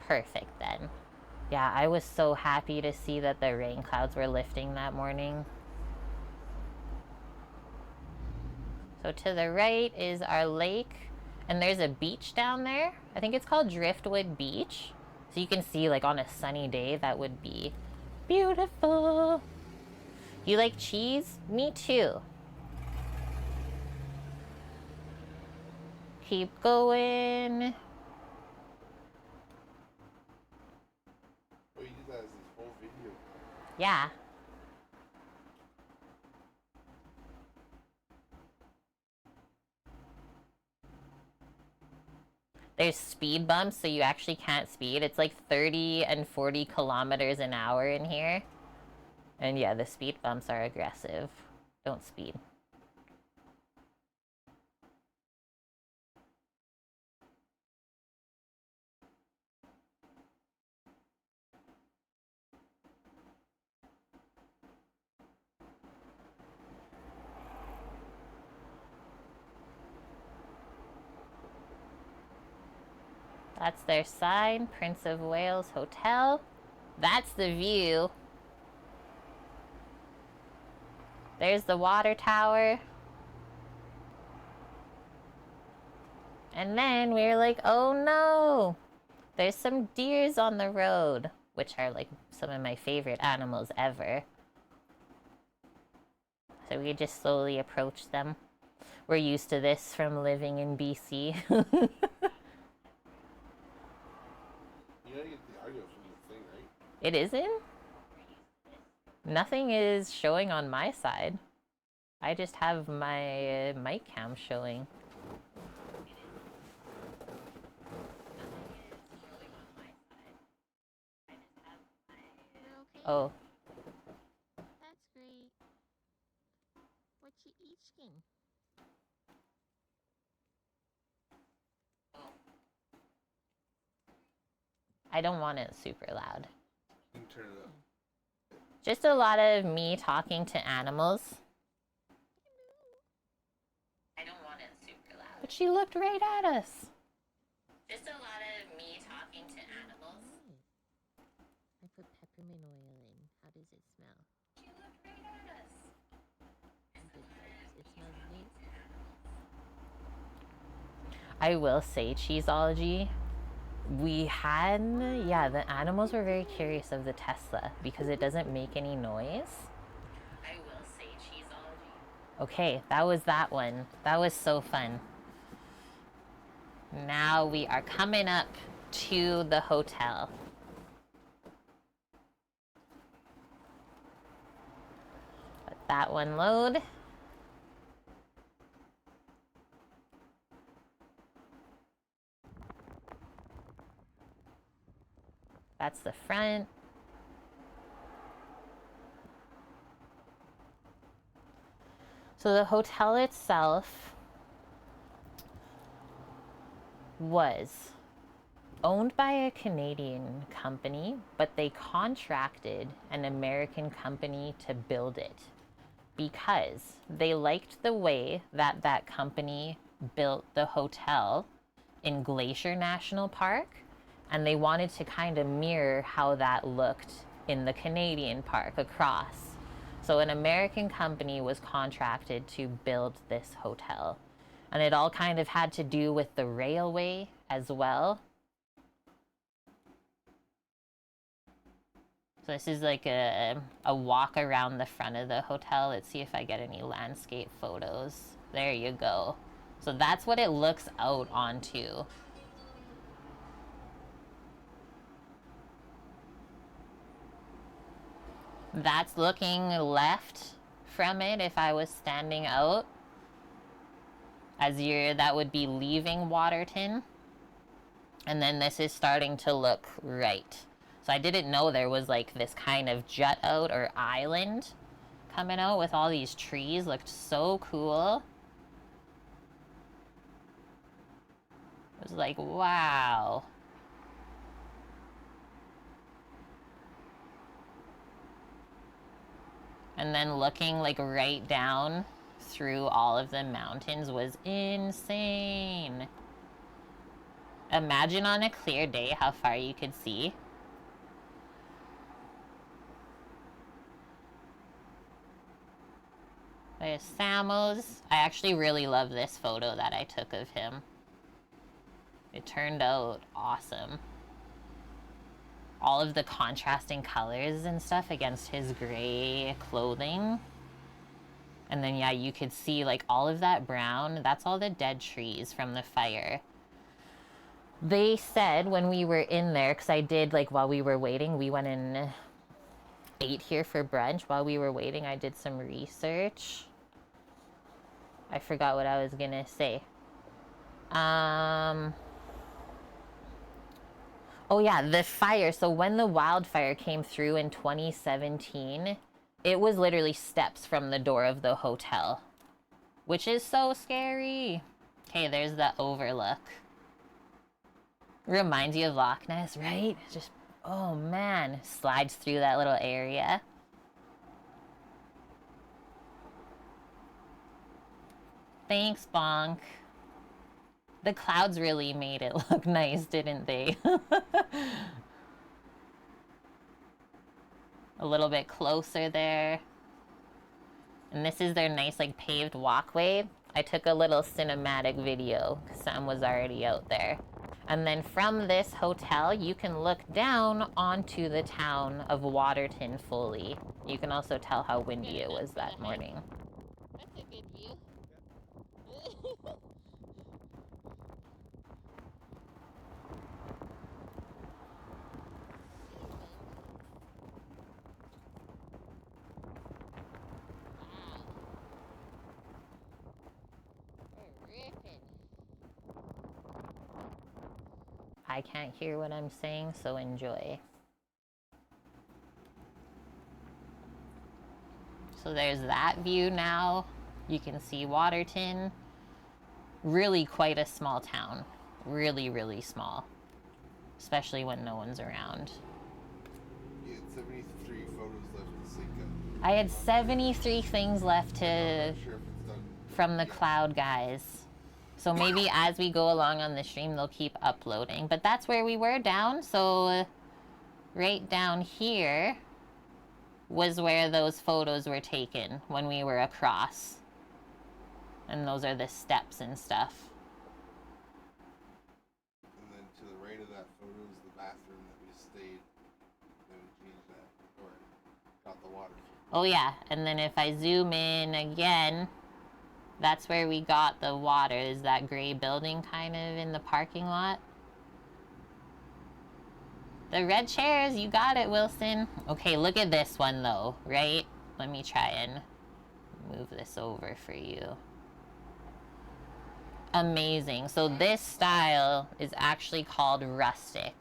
Perfect then. Yeah, I was so happy to see that the rain clouds were lifting that morning. So to the right is our lake, and there's a beach down there. I think it's called Driftwood Beach. So you can see, like, on a sunny day, that would be beautiful. You like cheese? Me too. Keep going. Oh, you did that as this whole video? Yeah. There's speed bumps, so you actually can't speed. It's like 30 and 40 kilometers an hour in here. And yeah, the speed bumps are aggressive. Don't speed. That's their sign, Prince of Wales Hotel. That's the view. There's the water tower. And then we're like, oh no, there's some deers on the road, which are like some of my favorite animals ever. So we just slowly approach them. We're used to this from living in BC. You gotta get the audio from the thing, right? It isn't? Nothing is showing on my side. I just have my mic cam showing. Okay. Oh. That's great. What you eating? I don't want it super loud. You can turn it up. Just a lot of me talking to animals. I don't want it super loud. But she looked right at us. Just a lot of me talking to animals. I put peppermint oil in. How does it smell? She looked right at us. It smells neat. I will say, Cheeseology, we had, yeah, the animals were very curious of the Tesla because it doesn't make any noise. I will say, Cheeseology. Okay, that was that one. That was so fun. Now we are coming up to the hotel. Let that one load. That's the front. So the hotel itself was owned by a Canadian company, but they contracted an American company to build it because they liked the way that that company built the hotel in Glacier National Park, and they wanted to kind of mirror how that looked in the Canadian park across. So an American company was contracted to build this hotel. And it all kind of had to do with the railway as well. So this is like a walk around the front of the hotel. Let's see if I get any landscape photos. There you go. So that's what it looks out onto. That's looking left from it if I was standing out. That would be leaving Waterton. And then this is starting to look right. So I didn't know there was like this kind of jut out or island coming out with all these trees. Looked so cool. It was like, wow. And then looking like right down through all of the mountains was insane. Imagine on a clear day how far you could see. There's Samos. I actually really love this photo that I took of him. It turned out awesome. All of the contrasting colors and stuff against his gray clothing. And then, yeah, you could see like all of that brown. That's all the dead trees from the fire. They said when we were in there, because I did, like, while we were waiting, we went and ate here for brunch. While we were waiting, I did some research. I forgot what I was gonna say. Oh yeah, the fire. So when the wildfire came through in 2017, it was literally steps from the door of the hotel, which is so scary. Okay, there's the overlook. Reminds you of Loch Ness, right? Just, oh man, slides through that little area. Thanks, Bonk. The clouds really made it look nice, didn't they? A little bit closer there. And this is their nice, like, paved walkway. I took a little cinematic video because Sam was already out there. And then from this hotel, you can look down onto the town of Waterton fully. You can also tell how windy it was that morning. That's a good view. I can't hear what I'm saying, so enjoy. So there's that view now. You can see Waterton. Really quite a small town. Really, really small. Especially when no one's around. You had 73 photos left to sync up. I had 73 things left to... I'm not sure if it's done from the yet. cloud guys. So maybe as we go along on the stream, they'll keep uploading. But that's where we were down. So right down here was where those photos were taken when we were across. And those are the steps and stuff. And then to the right of that photo is the bathroom that we stayed. Then we changed that. Or got the water. Oh yeah, and then if I zoom in again, that's where we got the water. Is that gray building kind of in the parking lot? The red chairs, you got it, Wilson. Okay, look at this one though, right? Let me try and move this over for you. Amazing. So this style is actually called rustic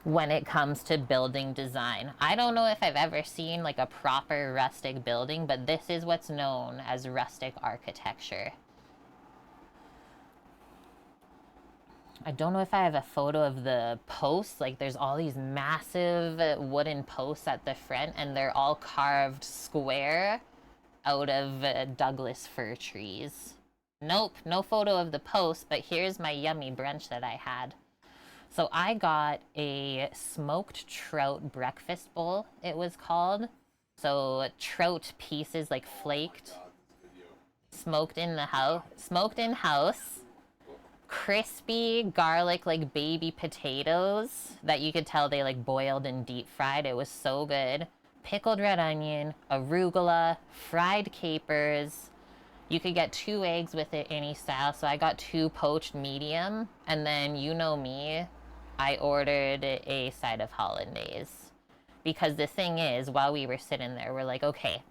when it comes to building design. I don't know if I've ever seen like a proper rustic building, but this is what's known as rustic architecture. I don't know if I have a photo of the posts. Like there's all these massive wooden posts at the front and they're all carved square out of Douglas fir trees. Nope, no photo of the post, but here's my yummy brunch that I had. So I got a smoked trout breakfast bowl, it was called. So trout pieces like flaked, smoked in the house, smoked in house. crispy garlic, like baby potatoes that you could tell they like boiled and deep fried. It was so good. Pickled red onion, arugula, fried capers. You could get 2 eggs with it any style. So I got 2 poached medium. And then, you know me, I ordered a side of hollandaise. Because the thing is, while we were sitting there, we're like, okay,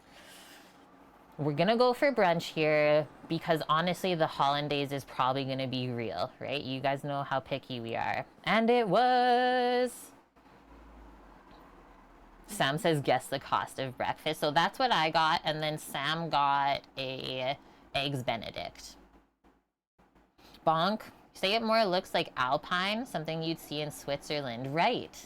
we're gonna go for brunch here because honestly, the hollandaise is probably gonna be real, right? You guys know how picky we are. And it was. Sam says, guess the cost of breakfast. So that's what I got. And then Sam got a Eggs Benedict. Bonk. Say it more looks like Alpine, something you'd see in Switzerland. Right.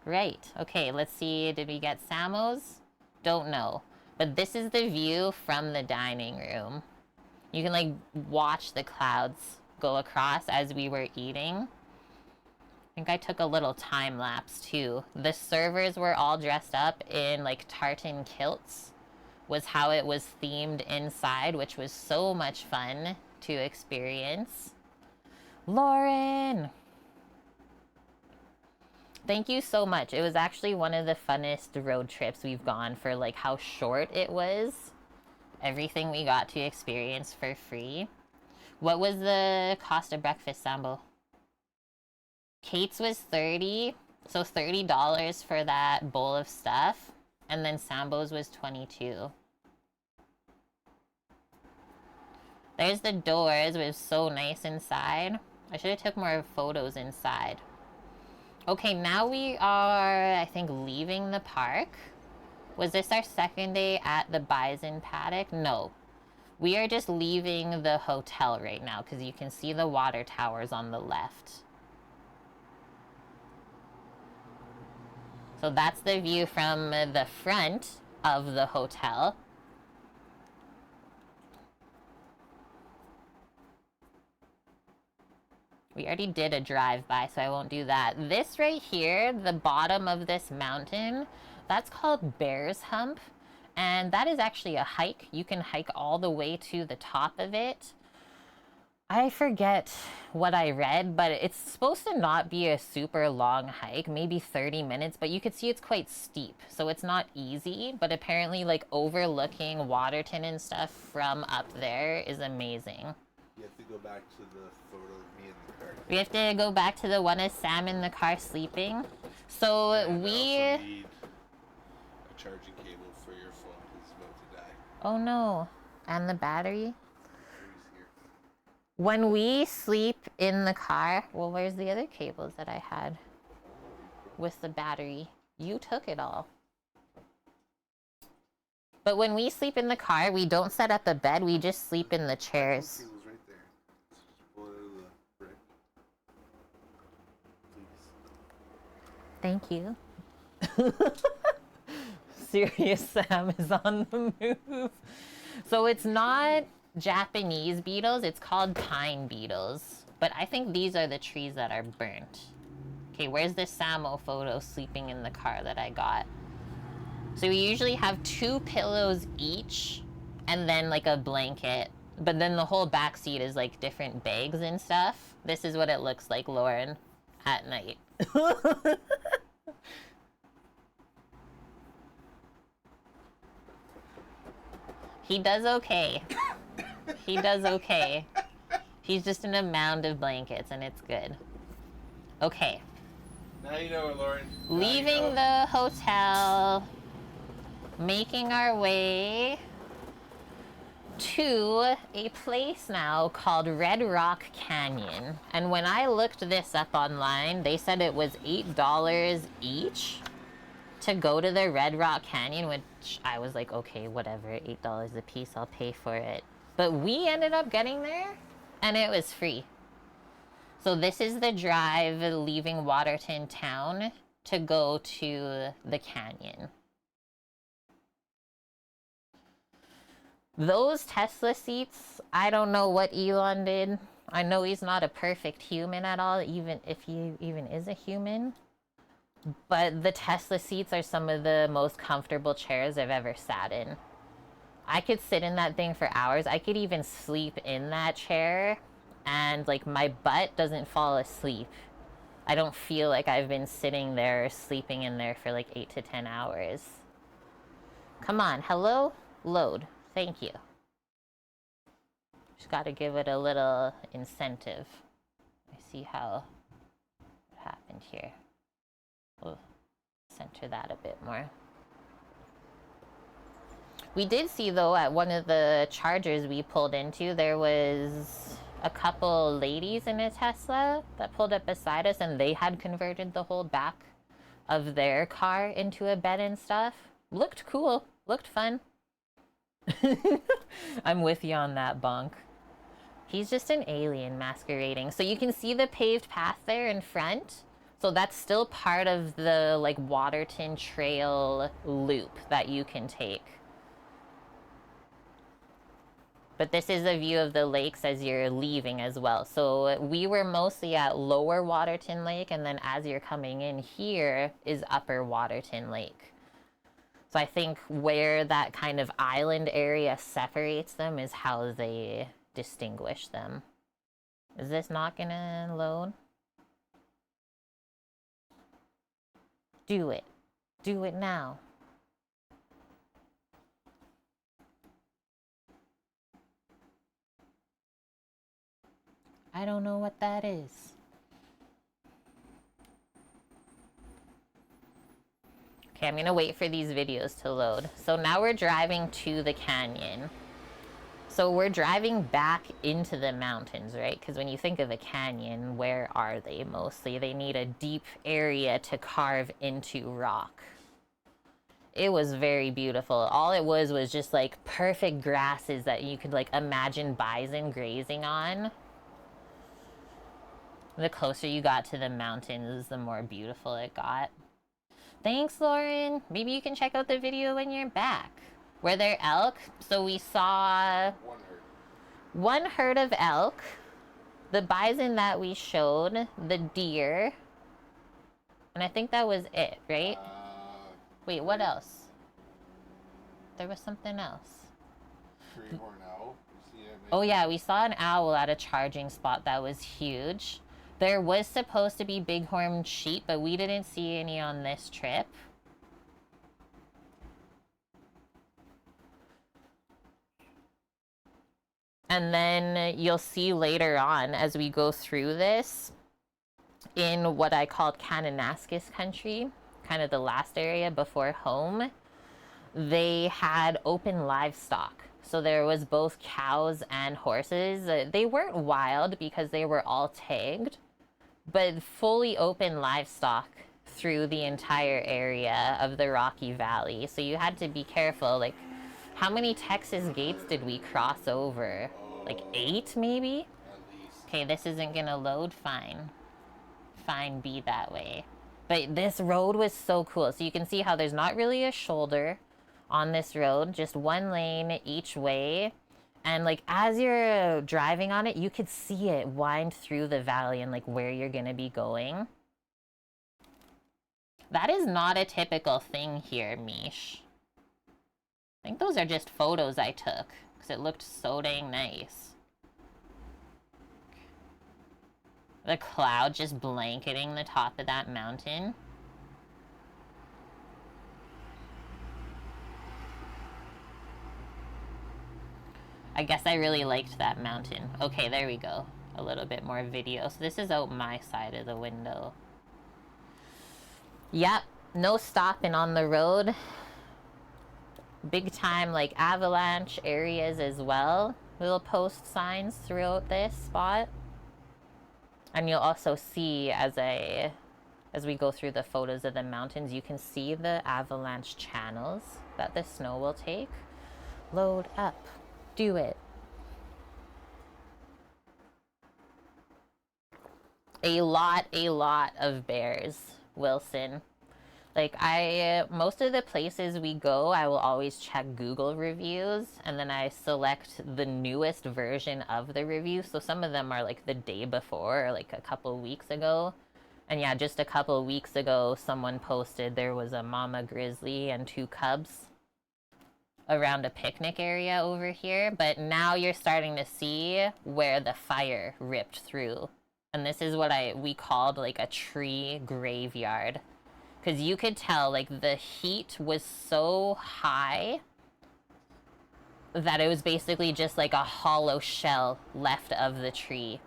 Right. Okay, let's see. Did we get Samo's? Don't know. But this is the view from the dining room. You can like watch the clouds go across as we were eating. I think I took a little time lapse too. The servers were all dressed up in like tartan kilts, was how it was themed inside, which was so much fun to experience. Lauren! Thank you so much. It was actually one of the funnest road trips we've gone for like how short it was. Everything we got to experience for free. What was the cost of breakfast, Sambo? Kate's was 30, so $30 for that bowl of stuff. And then Sambo's was 22. There's the doors. It was so nice inside. I should have took more photos inside. Okay, now we are, I think, leaving the park. Was this our second day at the bison paddock? No. We are just leaving the hotel right now because you can see the water towers on the left. So that's the view from the front of the hotel. We already did a drive-by, so I won't do that. This right here, the bottom of this mountain, that's called Bear's Hump. And that is actually a hike. You can hike all the way to the top of it. I forget what I read, but it's supposed to not be a super long hike, maybe 30 minutes, but you could see it's quite steep. So it's not easy, but apparently like overlooking Waterton and stuff from up there is amazing. You have to go back to the photo of me in the car. We have to go back to the one of Sam in the car sleeping. So And we... I also need a charging cable for your phone because it's about to die. Oh no. And the battery? Battery's here. When we sleep in the car... Well, where's the other cables that I had with the battery? You took it all. But when we sleep in the car, we don't set up a bed. We just sleep in the chairs. Cable's right there. Just pull it out of the brick. Thank you. Serious Sam is on the move. So it's not Japanese beetles, it's called pine beetles. But I think these are the trees that are burnt. Okay, where's the Samo photo sleeping in the car that I got? So we usually have 2 pillows each and then like a blanket. But then the whole back seat is like different bags and stuff. This is what it looks like, Lauren, at night. He does okay. He does okay. He's just in a mound of blankets and it's good. Okay. Now you know it, Lauren. Now Leaving you know. the hotel, making our way to a place now called Red Rock Canyon. And when I looked this up online, they said it was $8 each to go to the Red Rock Canyon, which I was like, okay, whatever, $8 a piece, I'll pay for it. But we ended up getting there and it was free. So this is the drive leaving Waterton town to go to the canyon. Those Tesla seats, I don't know what Elon did. I know he's not a perfect human at all, even if he even is a human. But the Tesla seats are some of the most comfortable chairs I've ever sat in. I could sit in that thing for hours. I could even sleep in that chair. and like my butt doesn't fall asleep. I don't feel like I've been sitting there sleeping in there for like 8 to 10 hours. Come on, hello? Load. Thank you. Just gotta give it a little incentive. I see how it happened here. We'll center that a bit more. We did see though at one of the chargers we pulled into, there was a couple ladies in a Tesla that pulled up beside us, and they had converted the whole back of their car into a bed and stuff. Looked cool. Looked fun. I'm with you on that, Bonk. He's just an alien masquerading. So you can see the paved path there in front. So that's still part of the like Waterton Trail loop that you can take. But this is a view of the lakes as you're leaving as well. So we were mostly at Lower Waterton Lake, and then as you're coming in here is Upper Waterton Lake. So I think where that kind of island area separates them is how they distinguish them. Is this not gonna load? Do it. Do it now. I don't know what that is. Okay, I'm gonna wait for these videos to load. So now we're driving to the canyon. So we're driving back into the mountains, right? Because when you think of a canyon, where are they mostly? They need a deep area to carve into rock. It was very beautiful. All it was just like perfect grasses that you could like imagine bison grazing on. The closer you got to the mountains, the more beautiful it got. Thanks, Lauren. Maybe you can check out the video when you're back. Were there elk? So we saw one herd of elk, the bison that we showed, the deer, and I think that was it, right? Wait, what else? There was something else. Treehorn owl. Oh yeah, we saw an owl at a charging spot that was huge. There was supposed to be bighorn sheep, but we didn't see any on this trip. And then you'll see later on as we go through this in what I called Kananaskis country, kind of the last area before home, they had open livestock. So there was both cows and horses. They weren't wild because they were all tagged, but fully open livestock through the entire area of the Rocky Valley. So you had to be careful. Like, how many Texas gates did we cross over? Like 8 maybe? Okay, this isn't gonna load. Fine. Fine, be that way. But this road was so cool. So you can see how there's not really a shoulder on this road, just one lane each way. And like as you're driving on it, you could see it wind through the valley and like where you're gonna be going. That is not a typical thing here, Mish. I think those are just photos I took because it looked so dang nice. The cloud just blanketing the top of that mountain. I guess I really liked that mountain. Okay, there we go. A little bit more video. So this is out my side of the window. Yep, no stopping on the road. Big time like avalanche areas as well. Little post signs throughout this spot. And you'll also see as we go through the photos of the mountains, you can see the avalanche channels that the snow will take. Load up. Do it. A lot of bears, Wilson. Like most of the places we go, I will always check Google reviews, and then I select the newest version of the review. So some of them are like the day before, or like a couple weeks ago. And yeah, just a couple weeks ago, someone posted there was a mama grizzly and 2 cubs. around a picnic area over here, but now you're starting to see where the fire ripped through. And this is what we called like a tree graveyard. Because you could tell like the heat was so high that it was basically just like a hollow shell left of the tree.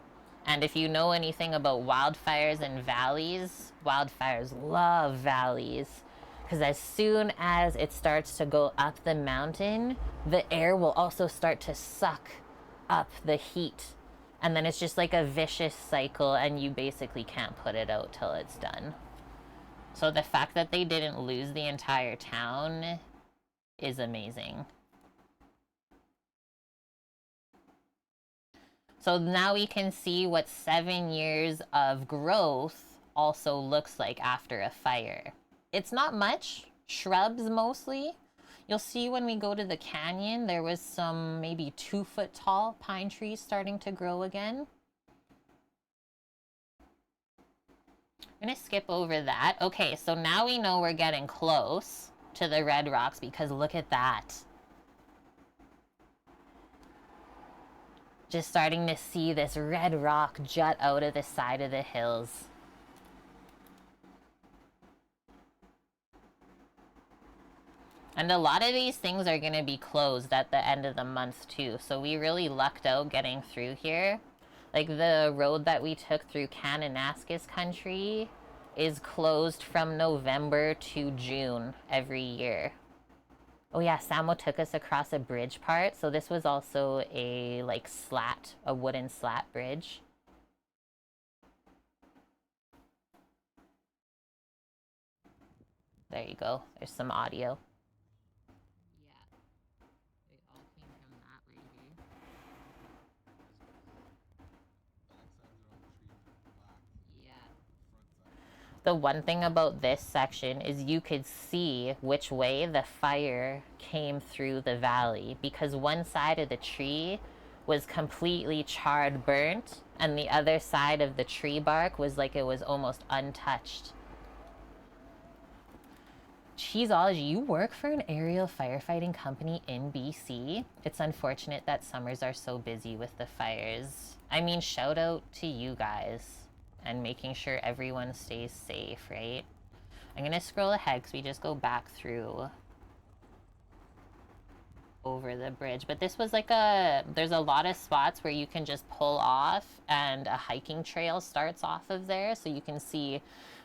And if you know anything about wildfires and valleys, wildfires love valleys. Because as soon as it starts to go up the mountain, the air will also start to suck up the heat. And then it's just like a vicious cycle, and you basically can't put it out till it's done. So the fact that they didn't lose the entire town is amazing. So now we can see what 7 years of growth also looks like after a fire. It's not much, shrubs mostly. You'll see when we go to the canyon, there was some maybe 2-foot tall pine trees starting to grow again. I'm gonna skip over that. Okay, so now we know we're getting close to the red rocks because look at that. Just starting to see this red rock jut out of the side of the hills. And a lot of these things are going to be closed at the end of the month too. So we really lucked out getting through here. Like the road that we took through Kananaskis country is closed from November to June every year. Oh yeah, Samo took us across a bridge part. So this was also a like slat, a wooden slat bridge. There you go. There's some audio. The one thing about this section is you could see which way the fire came through the valley, because one side of the tree was completely charred, burnt, and the other side of the tree bark was like it was almost untouched. Cheeseology, you work for an aerial firefighting company in BC. It's unfortunate that summers are so busy with the fires. I mean, shout out to you guys and making sure everyone stays safe, right? I'm gonna scroll ahead because we just go back through over the bridge. But this was like there's a lot of spots where you can just pull off and a hiking trail starts off of there. So you can see,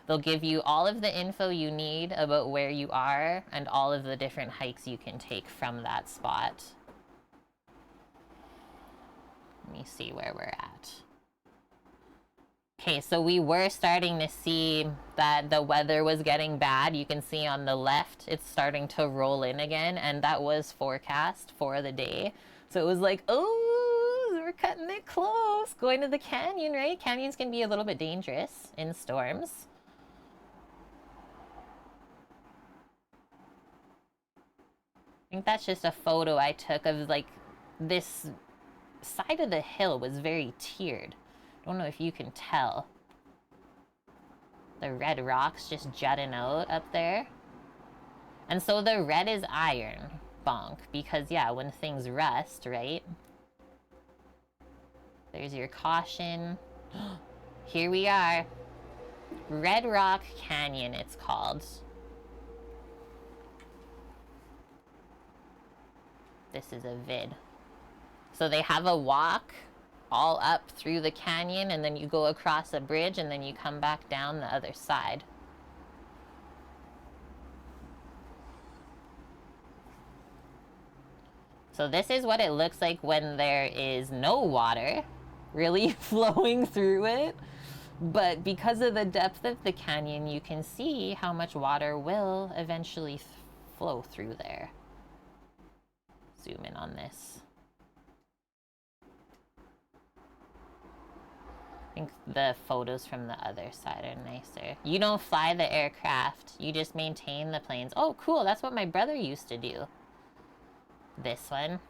they'll give you all of the info you need about where you are and all of the different hikes you can take from that spot. Let me see where we're at. Okay, so we were starting to see that the weather was getting bad. You can see on the left, it's starting to roll in again, and that was forecast for the day. So it was like, oh, we're cutting it close. Going to the canyon, right? Canyons can be a little bit dangerous in storms. I think that's just a photo I took of like this side of the hill was very tiered. Don't know if you can tell. The red rocks just jutting out up there. And so the red is iron, bonk, because yeah, when things rust, right? There's your caution. Here we are. Red Rock Canyon, it's called. This is a vid. So they have a walk all up through the canyon, and then you go across a bridge, and then you come back down the other side. So this is what it looks like when there is no water really flowing through it. But because of the depth of the canyon, you can see how much water will eventually flow through there. Zoom in on this. I think the photos from the other side are nicer. You don't fly the aircraft, you just maintain the planes. Oh, cool, that's what my brother used to do. This one.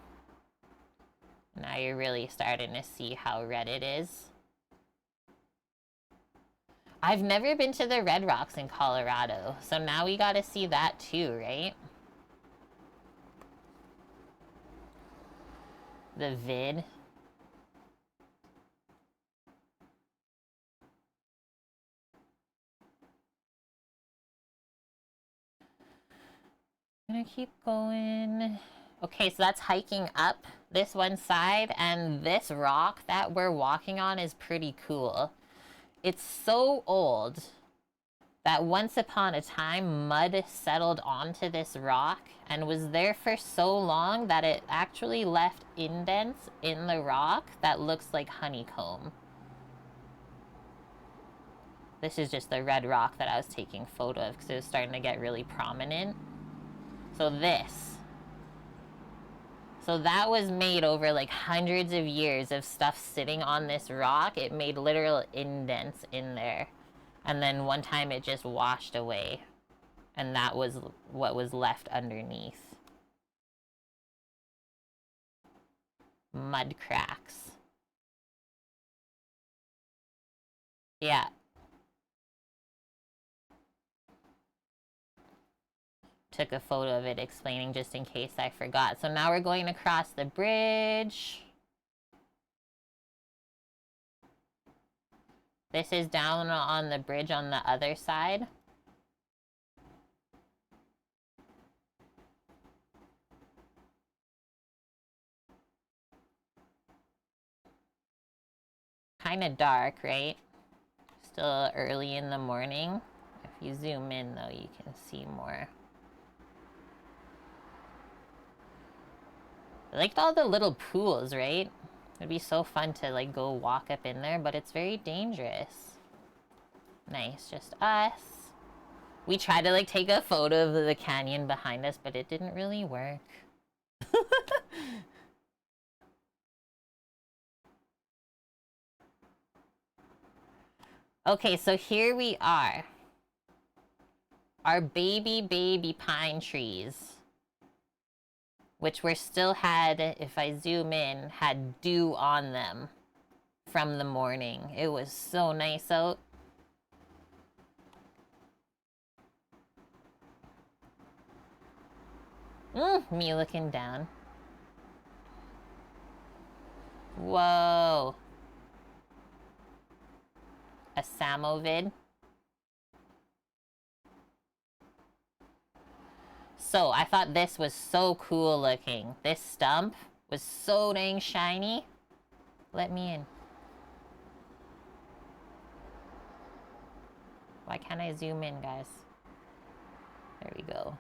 Now you're really starting to see how red it is. I've never been to the Red Rocks in Colorado, so now we gotta see that too, right? the vid. I'm gonna keep going. Okay, so that's hiking up this one side, and this rock that we're walking on is pretty cool. It's so old that once upon a time, mud settled onto this rock and was there for so long that it actually left indents in the rock that looks like honeycomb. This is just the red rock that I was taking photo of because it was starting to get really prominent. So this. So that was made over like hundreds of years of stuff sitting on this rock. It made literal indents in there. And then one time it just washed away. And that was what was left underneath. Mud cracks. Yeah. Took a photo of it explaining just in case I forgot. So now we're going across the bridge. This is down on the bridge on the other side. Kind of dark, right? Still early in the morning. If you zoom in though, you can see more. I liked all the little pools, right? It'd be so fun to like go walk up in there, but it's very dangerous. Nice, just us. We tried to like take a photo of the canyon behind us, but it didn't really work. Okay, so here we are. Our baby pine trees. Which were still had, if I zoom in, had dew on them from the morning. It was so nice out. Me looking down. Whoa. A samovid. So, I thought this was so cool looking. This stump was so dang shiny. Let me in. Why can't I zoom in, guys? There we go.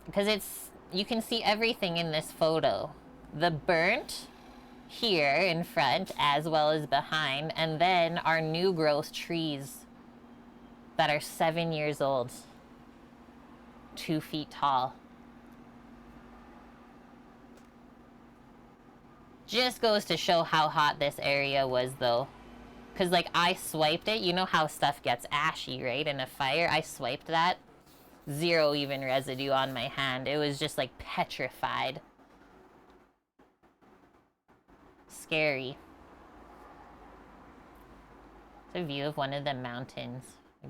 Because it's... You can see everything in this photo. The burnt here in front as well as behind. And then our new growth trees that are 7 years old. 2 feet tall. Just goes to show how hot this area was though. Cause like I swiped it, you know how stuff gets ashy, right? In a fire, I swiped that. 0 even residue on my hand. It was just like petrified. Scary. It's a view of one of the mountains.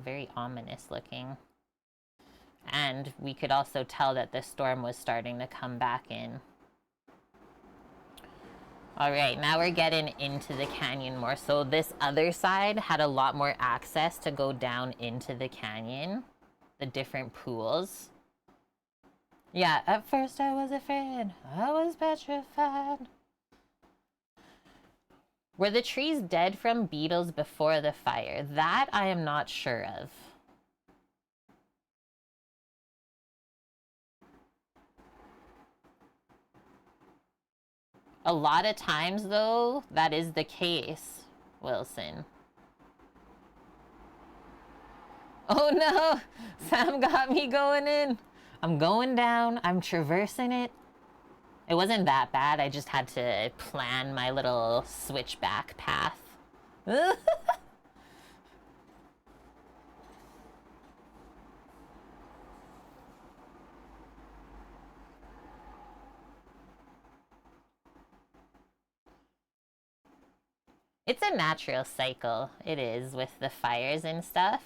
Very ominous looking. And we could also tell that the storm was starting to come back in. Alright, now we're getting into the canyon more. So this other side had a lot more access to go down into the canyon. The different pools. Yeah, at first I was afraid. I was petrified. Were the trees dead from beetles before the fire? That I am not sure of. A lot of times, though, that is the case, Wilson. Oh no! Sam got me going in. I'm going down. I'm traversing it. It wasn't that bad. I just had to plan my little switchback path. It's a natural cycle. It is with the fires and stuff.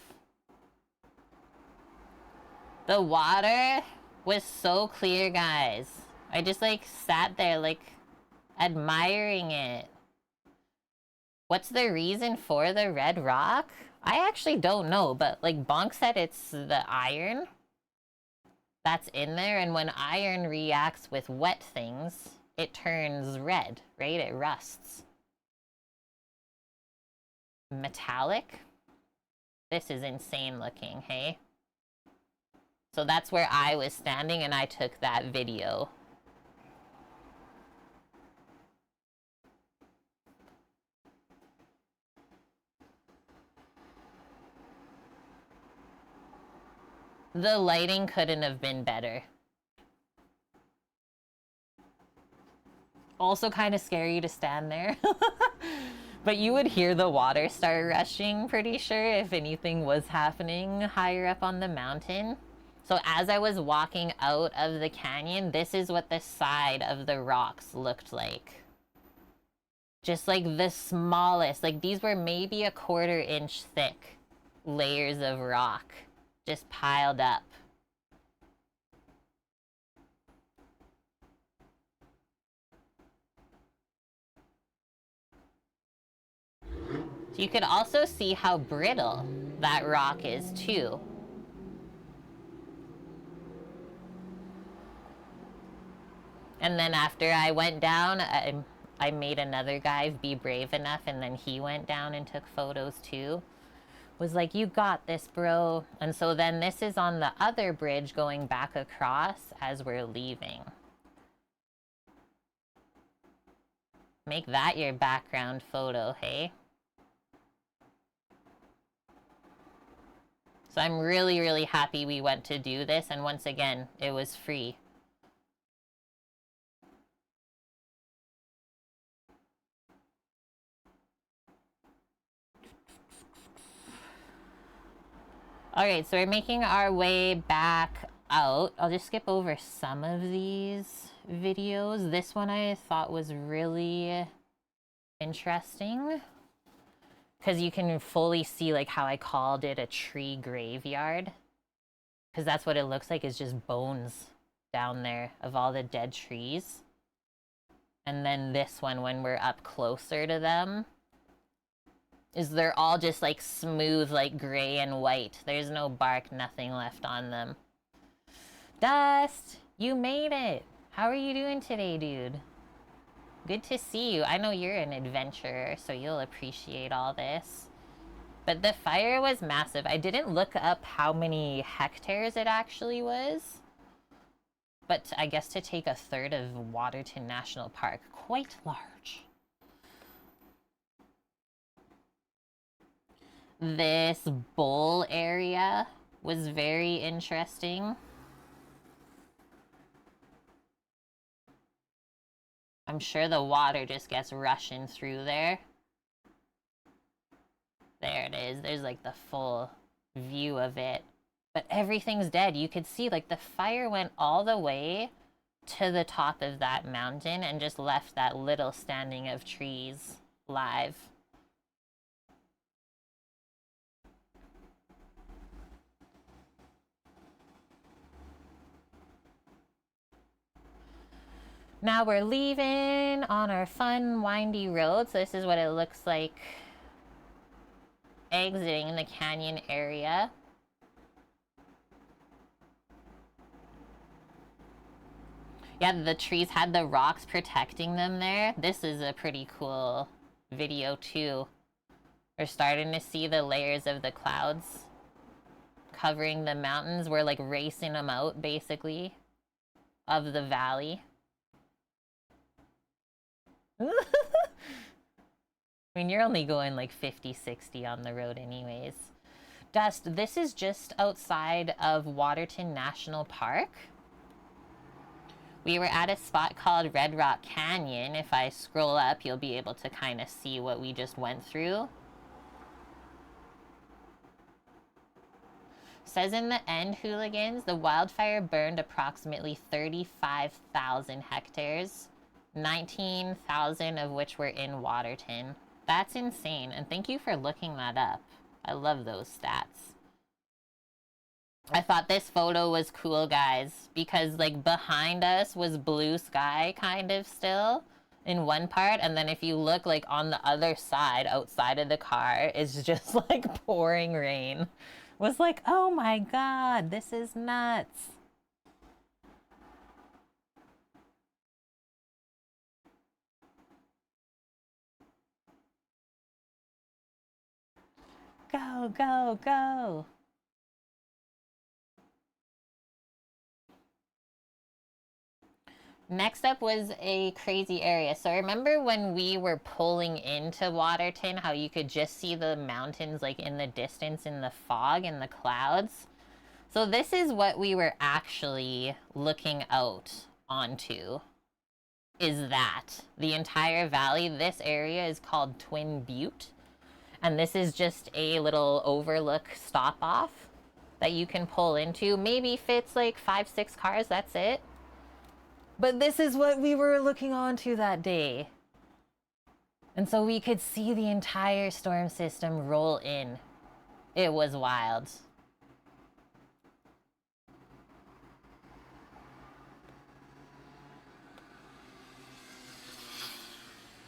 The water was so clear, guys. I just like sat there like Admiring it. What's the reason for the red rock? I actually don't know, but like Bonk said, it's the iron that's in there, and when iron reacts with wet things, it turns red, right? It rusts. Metallic? This is insane looking, hey? So that's where I was standing and I took that video. The lighting couldn't have been better. Also kind of scary to stand there. But you would hear the water start rushing, pretty sure, if anything was happening higher up on the mountain. So as I was walking out of the canyon, this is what the side of the rocks looked like. Just like the smallest, like these were maybe a 1/4 inch thick layers of rock just piled up. You could also see how brittle that rock is too. And then after I went down, I made another guy be brave enough, and then he went down and took photos too. Was like, you got this, bro. And so then this is on the other bridge going back across as we're leaving. Make that your background photo, hey? So I'm really, really happy we went to do this, and once again, it was free. Alright, so we're making our way back out. I'll just skip over some of these videos. This one I thought was really interesting, because you can fully see like how I called it a tree graveyard, because that's what it looks like, is just bones down there of all the dead trees. And then this one, when we're up closer to them, is they're all just like smooth, like gray and white. There's no bark, nothing left on them. Dust, you made it. How are you doing today, dude? Good to see you. I know you're an adventurer, so you'll appreciate all this. But the fire was massive. I didn't look up how many hectares it actually was, but I guess to take 1/3 of Waterton National Park, quite large. This bowl area was very interesting. I'm sure the water just gets rushing through there. There it is. There's like the full view of it. But everything's dead. You could see like the fire went all the way to the top of that mountain and just left that little standing of trees live. Now we're leaving on our fun, windy road. So this is what it looks like exiting the canyon area. Yeah, the trees had the rocks protecting them there. This is a pretty cool video too. We're starting to see the layers of the clouds covering the mountains. We're like racing them out, basically, of the valley. I mean, you're only going like 50, 60 on the road anyways. Dust, this is just outside of Waterton National Park. We were at a spot called Red Rock Canyon. If I scroll up, you'll be able to kind of see what we just went through. Says in the end, hooligans, the wildfire burned approximately 35,000 hectares, 19,000 of which were in Waterton. That's insane, and thank you for looking that up. I love those stats. I thought this photo was cool, guys, because like behind us was blue sky kind of still, in one part, and then if you look like on the other side, outside of the car, it's just like pouring rain. Was like, oh my god, this is nuts. Go, go, go. Next up was a crazy area. So remember when we were pulling into Waterton, how you could just see the mountains like in the distance in the fog and the clouds? So this is what we were actually looking out onto, is that. The entire valley, this area is called Twin Butte. And this is just a little overlook stop off that you can pull into. Maybe fits like 5-6 cars, that's it. But this is what we were looking onto that day. And so we could see the entire storm system roll in. It was wild.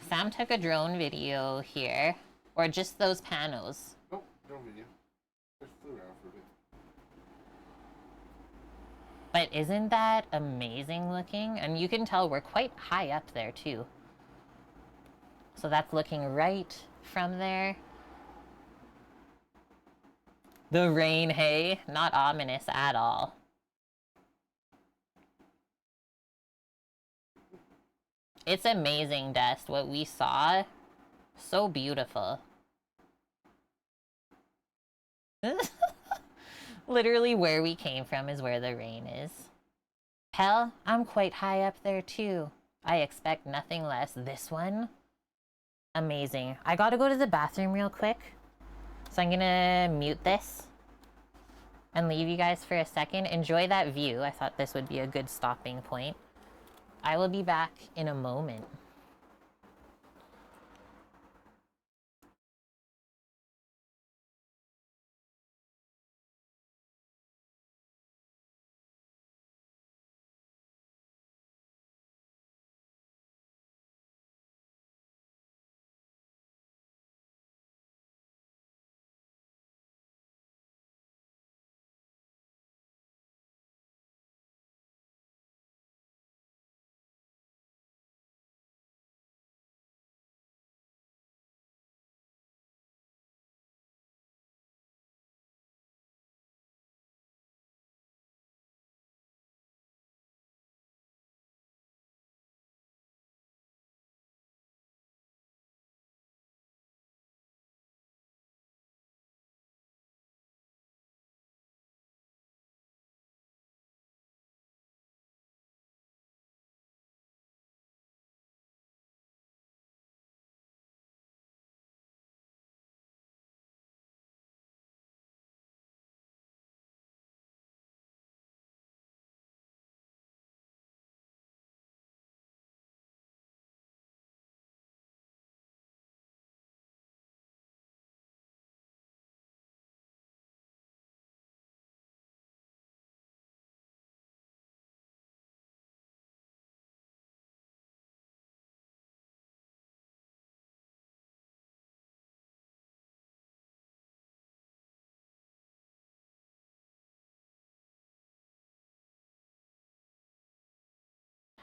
Sam took a drone video here. Or just those panos. Nope, drone video. Just flew around for a bit. But isn't that amazing looking? And you can tell we're quite high up there too. So that's looking right from there. The rain, hey, not ominous at all. It's amazing, Dust, what we saw. So beautiful. Literally where we came from is where the rain is. Hell, I'm quite high up there too. I expect nothing less. This one, amazing. I gotta go to the bathroom real quick. So I'm gonna mute this and leave you guys for a second. Enjoy that view. I thought this would be a good stopping point. I will be back in a moment.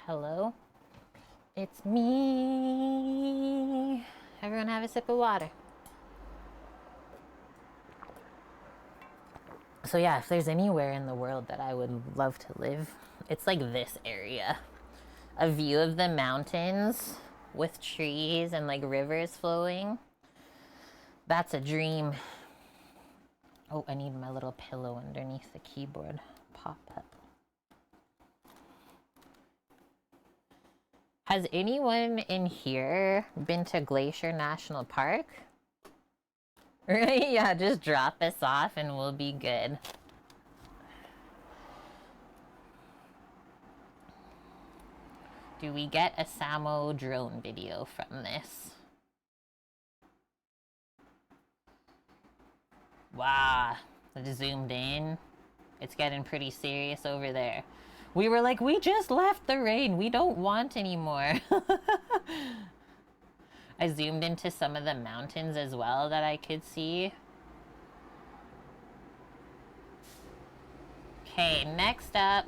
Hello? It's me. Everyone have a sip of water. So yeah, if there's anywhere in the world that I would love to live, it's like this area. A view of the mountains with trees and like rivers flowing. That's a dream. Oh, I need my little pillow underneath the keyboard. Pop up. Has anyone in here been to Glacier National Park? Right? Yeah, just drop us off and we'll be good. Do we get a Samo drone video from this? Wow, it zoomed in. It's getting pretty serious over there. We were like, we just left the rain. We don't want anymore. I zoomed into some of the mountains as well that I could see. Okay, next up.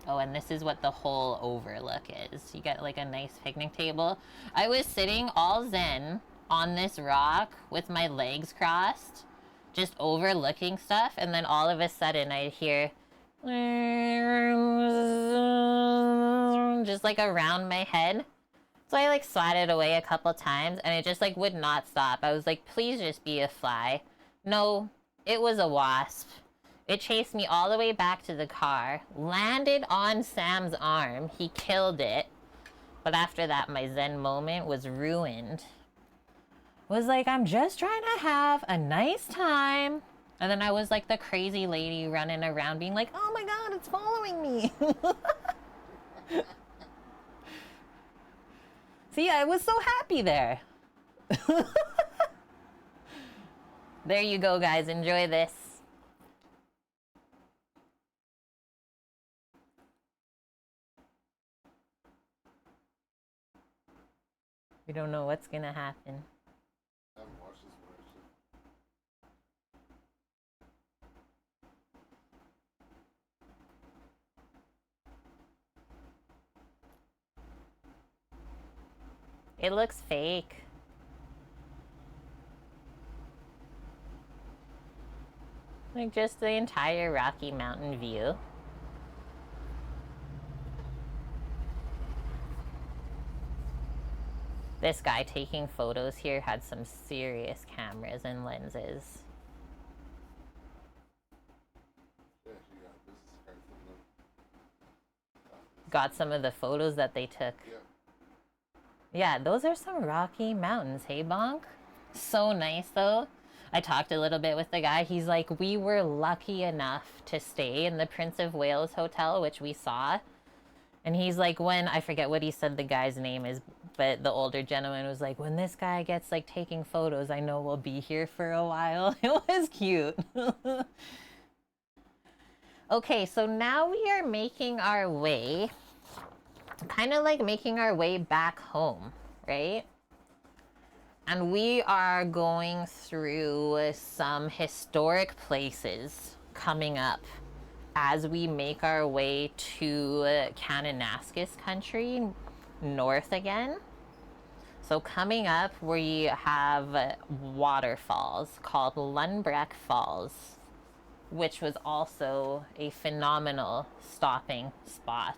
Oh, and this is what the whole overlook is. You get like a nice picnic table. I was sitting all zen on this rock with my legs crossed, just overlooking stuff, and then all of a sudden I'd hear just like around my head. So I like swatted away a couple times and it just like would not stop. I was like, please just be a fly. No, it was a wasp. It chased me all the way back to the car, landed on Sam's arm. He killed it. But after that, my zen moment was ruined. Was like, I'm just trying to have a nice time. And then I was like the crazy lady running around being like, oh my God, it's following me. See, I was so happy there. There you go, guys. Enjoy this. We don't know what's gonna happen. I haven't watched this one actually. It looks fake. Like just the entire Rocky Mountain view. This guy taking photos here had some serious cameras and lenses. Yeah, she got a business card from them. Got some of the photos that they took. Yeah. Yeah, those are some Rocky Mountains, hey Bonk? So nice though. I talked a little bit with the guy. He's like, we were lucky enough to stay in the Prince of Wales Hotel, which we saw. And he's like, when, I forget what he said the guy's name is, but the older gentleman was like, when this guy gets like taking photos, I know we'll be here for a while. It was cute. Okay, so now we are making our way, kind of like making our way back home, right? And we are going through some historic places coming up as we make our way to Kananaskis country, north again. So coming up, we have waterfalls called Lundbreck Falls, which was also a phenomenal stopping spot.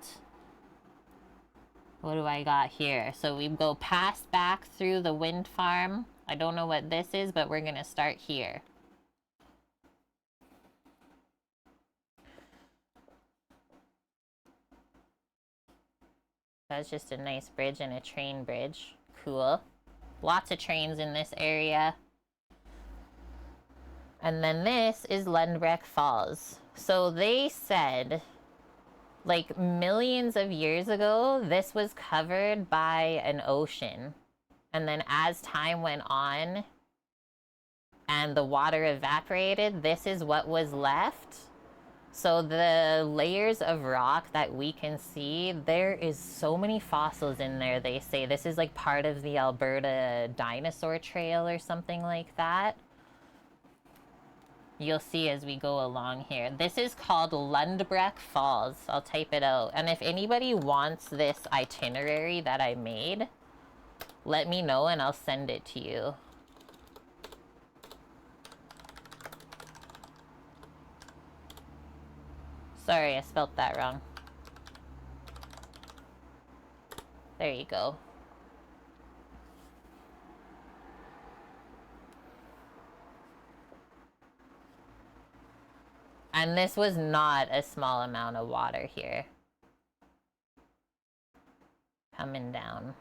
What do I got here? So we go past back through the wind farm. I don't know what this is, but we're gonna start here. That's just a nice bridge and a train bridge. Cool. Lots of trains in this area. And then this is Lundbreck Falls. So they said, like millions of years ago, this was covered by an ocean. And then as time went on and the water evaporated, this is what was left. So the layers of rock that we can see, there is so many fossils in there, they say. This is like part of the Alberta dinosaur trail or something like that. You'll see as we go along here. This is called Lundbreck Falls. I'll type it out. And if anybody wants this itinerary that I made, let me know and I'll send it to you. Sorry, I spelt that wrong. There you go. And this was not a small amount of water here. Coming down.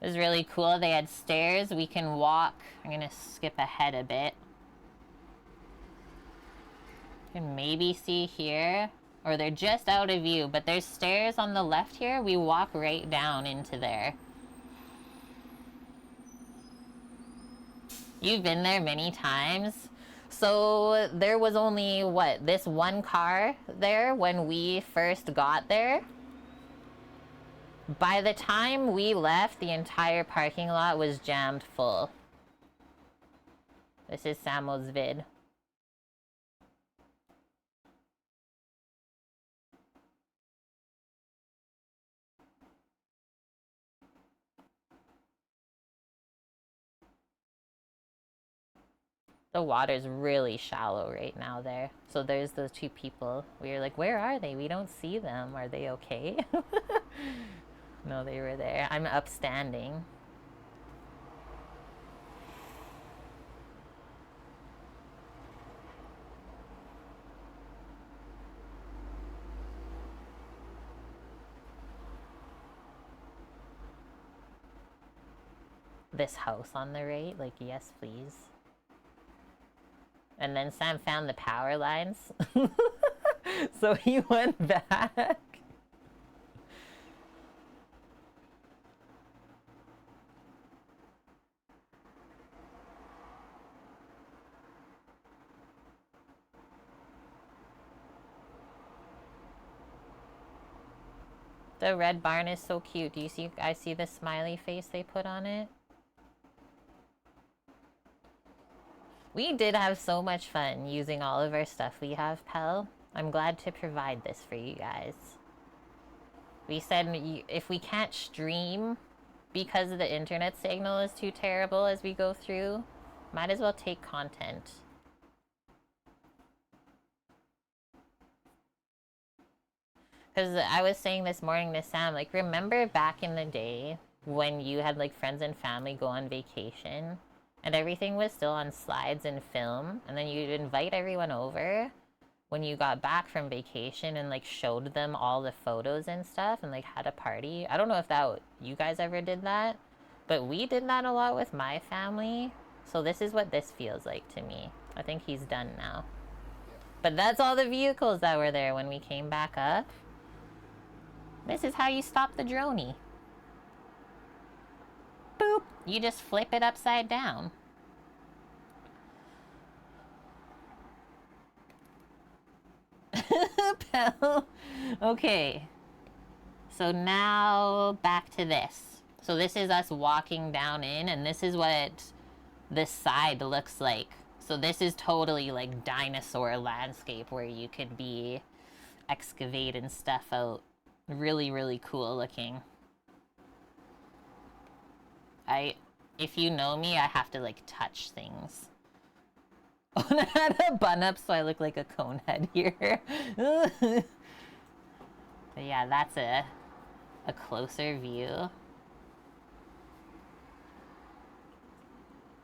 It was really cool. They had stairs. We can walk. I'm gonna skip ahead a bit. You can maybe see here, or they're just out of view, but there's stairs on the left here. We walk right down into there. You've been there many times. So there was only, what, this one car there when we first got there? By the time we left, the entire parking lot was jammed full. This is Samo's vid. The water's really shallow right now there. So there's those two people. We were like, where are they? We don't see them. Are they okay? No, they were there. I'm upstanding. This house on the right, like, yes, please. And then Sam found the power lines. So he went back. The red barn is so cute. Do you see? I see the smiley face they put on it. We did have so much fun using all of our stuff we have, Pell. I'm glad to provide this for you guys. We said if we can't stream because the internet signal is too terrible as we go through, might as well take content. Because I was saying this morning to Sam, like, remember back in the day when you had, like, friends and family go on vacation and everything was still on slides and film, and then you'd invite everyone over when you got back from vacation and, like, showed them all the photos and stuff and, like, had a party? I don't know if you guys ever did that, but we did that a lot with my family. So this is what this feels like to me. I think he's done now. But that's all the vehicles that were there when we came back up. This is how you stop the droney. Boop! You just flip it upside down. Pell. Okay. So now back to this. So this is us walking down in, and this is what this side looks like. So this is totally like dinosaur landscape where you could be excavating stuff out. Really, really cool looking. If you know me, I have to like touch things. Oh, and I had a bun up so I look like a cone head here. But yeah, that's a closer view.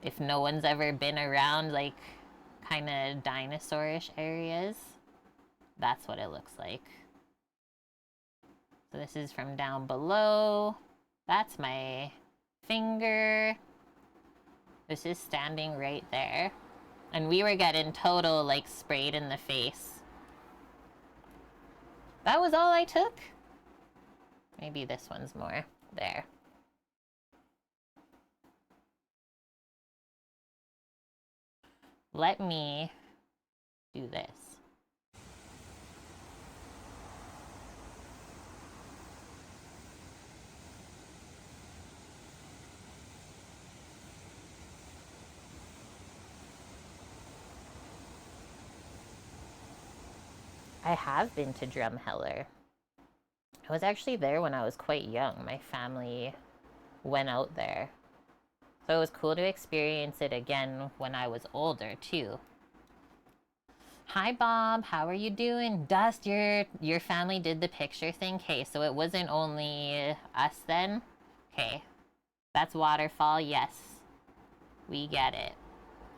If no one's ever been around like kind of dinosaurish areas, that's what it looks like. So this is from down below. That's my finger. This is standing right there. And we were getting total, like, sprayed in the face. That was all I took? Maybe this one's more. There. Let me do this. I have been to Drumheller. I was actually there when I was quite young. My family went out there. So it was cool to experience it again when I was older, too. Hi, Bob. How are you doing? Dust, your family did the picture thing? Okay, so it wasn't only us then? Okay. That's waterfall, yes. We get it.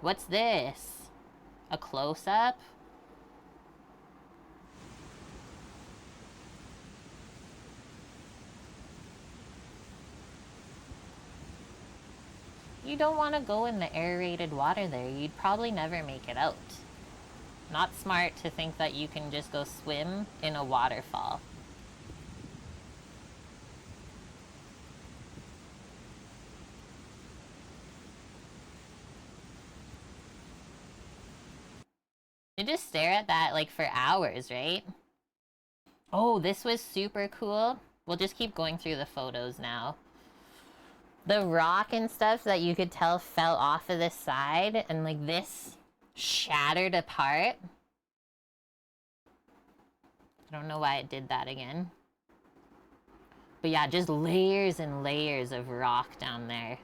What's this? A close-up? You don't want to go in the aerated water there. You'd probably never make it out. Not smart to think that you can just go swim in a waterfall. You just stare at that like for hours, right? Oh, this was super cool. We'll just keep going through the photos now. The rock and stuff that you could tell fell off of the side and like this shattered apart. I don't know why it did that again. But yeah, just layers and layers of rock down there.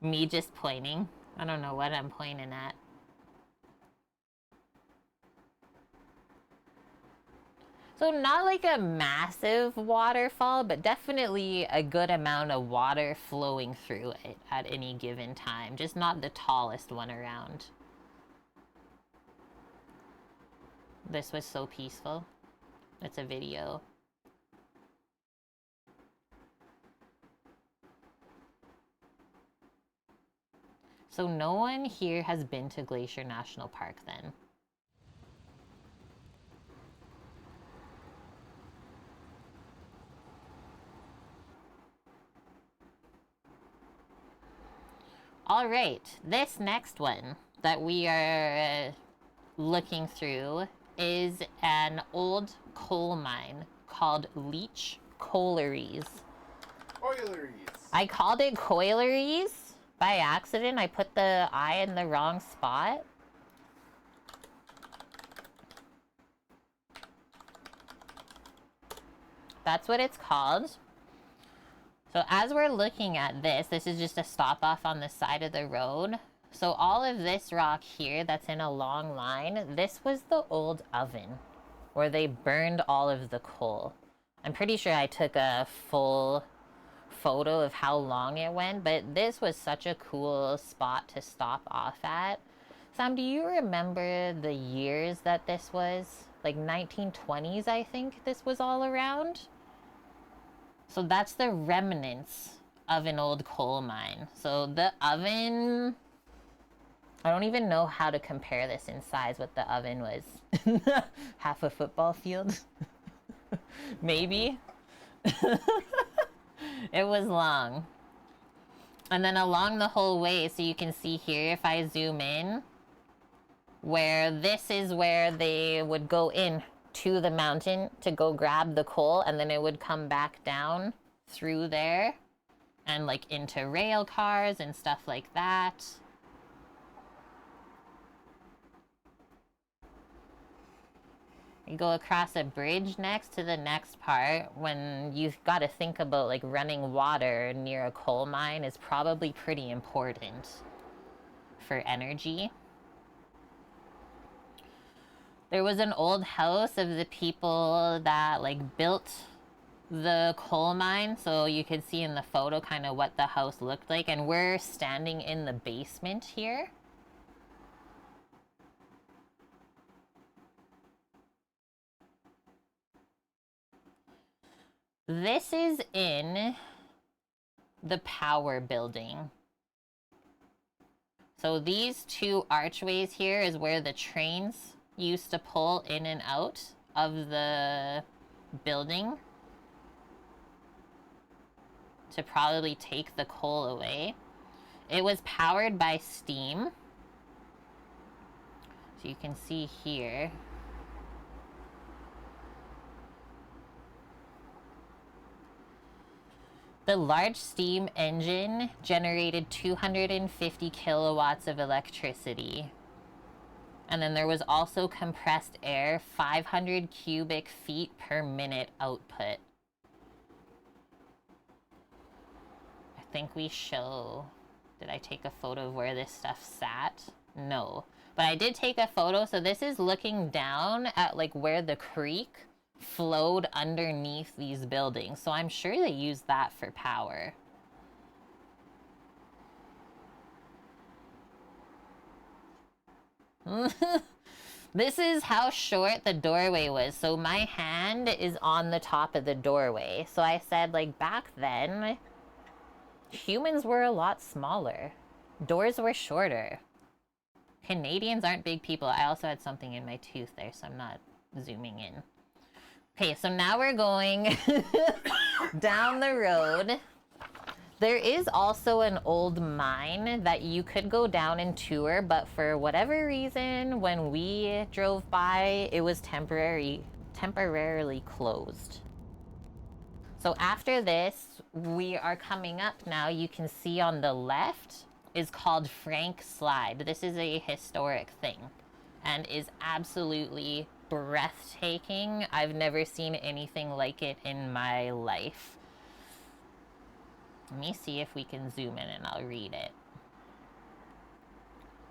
Me just pointing. I don't know what I'm pointing at. So not like a massive waterfall, but definitely a good amount of water flowing through it at any given time. Just not the tallest one around. This was so peaceful. It's a video. So no one here has been to Glacier National Park then. All right, this next one that we are looking through is an old coal mine called Leach Collieries. Collieries. I called it Collieries by accident. I put the I in the wrong spot. That's what it's called. So as we're looking at this, this is just a stop off on the side of the road. So all of this rock here that's in a long line, this was the old oven where they burned all of the coal. I'm pretty sure I took a full photo of how long it went, but this was such a cool spot to stop off at. Sam, do you remember the years that this was? Like 1920s, I think this was all around. So that's the remnants of an old coal mine. So the oven, I don't even know how to compare this in size, what the oven was. Half a football field? Maybe. It was long. And then along the whole way, so you can see here, if I zoom in, where this is where they would go in to the mountain to go grab the coal, and then it would come back down through there and like into rail cars and stuff like that. You go across a bridge next to the next part. When you've got to think about like running water near a coal mine is probably pretty important for energy. There was an old house of the people that like built the coal mine, so you could see in the photo kind of what the house looked like, and we're standing in the basement here. This is in the power building. So these two archways here is where the trains used to pull in and out of the building to probably take the coal away. It was powered by steam. So you can see here. The large steam engine generated 250 kilowatts of electricity. And then there was also compressed air, 500 cubic feet per minute output. I think we show... Did I take a photo of where this stuff sat? No. But I did take a photo, so this is looking down at like where the creek flowed underneath these buildings. So I'm sure they used that for power. This is how short the doorway was. So my hand is on the top of the doorway. So I said, like, back then, humans were a lot smaller. Doors were shorter. Canadians aren't big people. I also had something in my tooth there, so I'm not zooming in. Okay, so now we're going down the road, there is also an old mine that you could go down and tour, but for whatever reason, when we drove by, it was temporarily closed. So after this, we are coming up now. You can see on the left is called Frank Slide. This is a historic thing and is absolutely breathtaking. I've never seen anything like it in my life. Let me see if we can zoom in and I'll read it.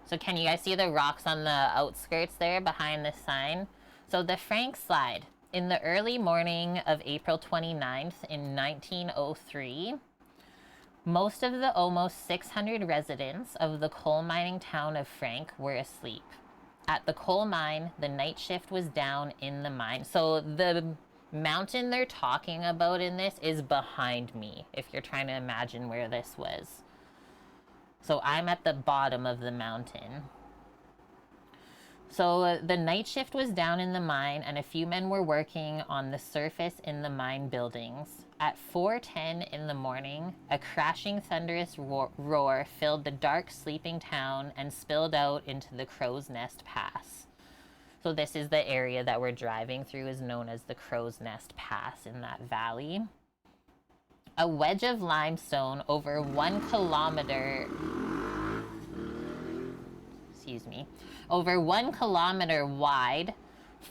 So can you guys see the rocks on the outskirts there behind the sign? So the Frank Slide. In the early morning of April 29th in 1903, most of the almost 600 residents of the coal mining town of Frank were asleep. At the coal mine, the night shift was down in the mine. So the mountain they're talking about in this is behind me, if you're trying to imagine where this was. So I'm at the bottom of the mountain. So the night shift was down in the mine and a few men were working on the surface in the mine buildings. At 4:10 in the morning, a crashing thunderous roar filled the dark sleeping town and spilled out into the Crow's Nest Pass. So this is the area that we're driving through, is known as the Crow's Nest Pass in that valley. A wedge of limestone over 1 kilometer, over 1 kilometer wide,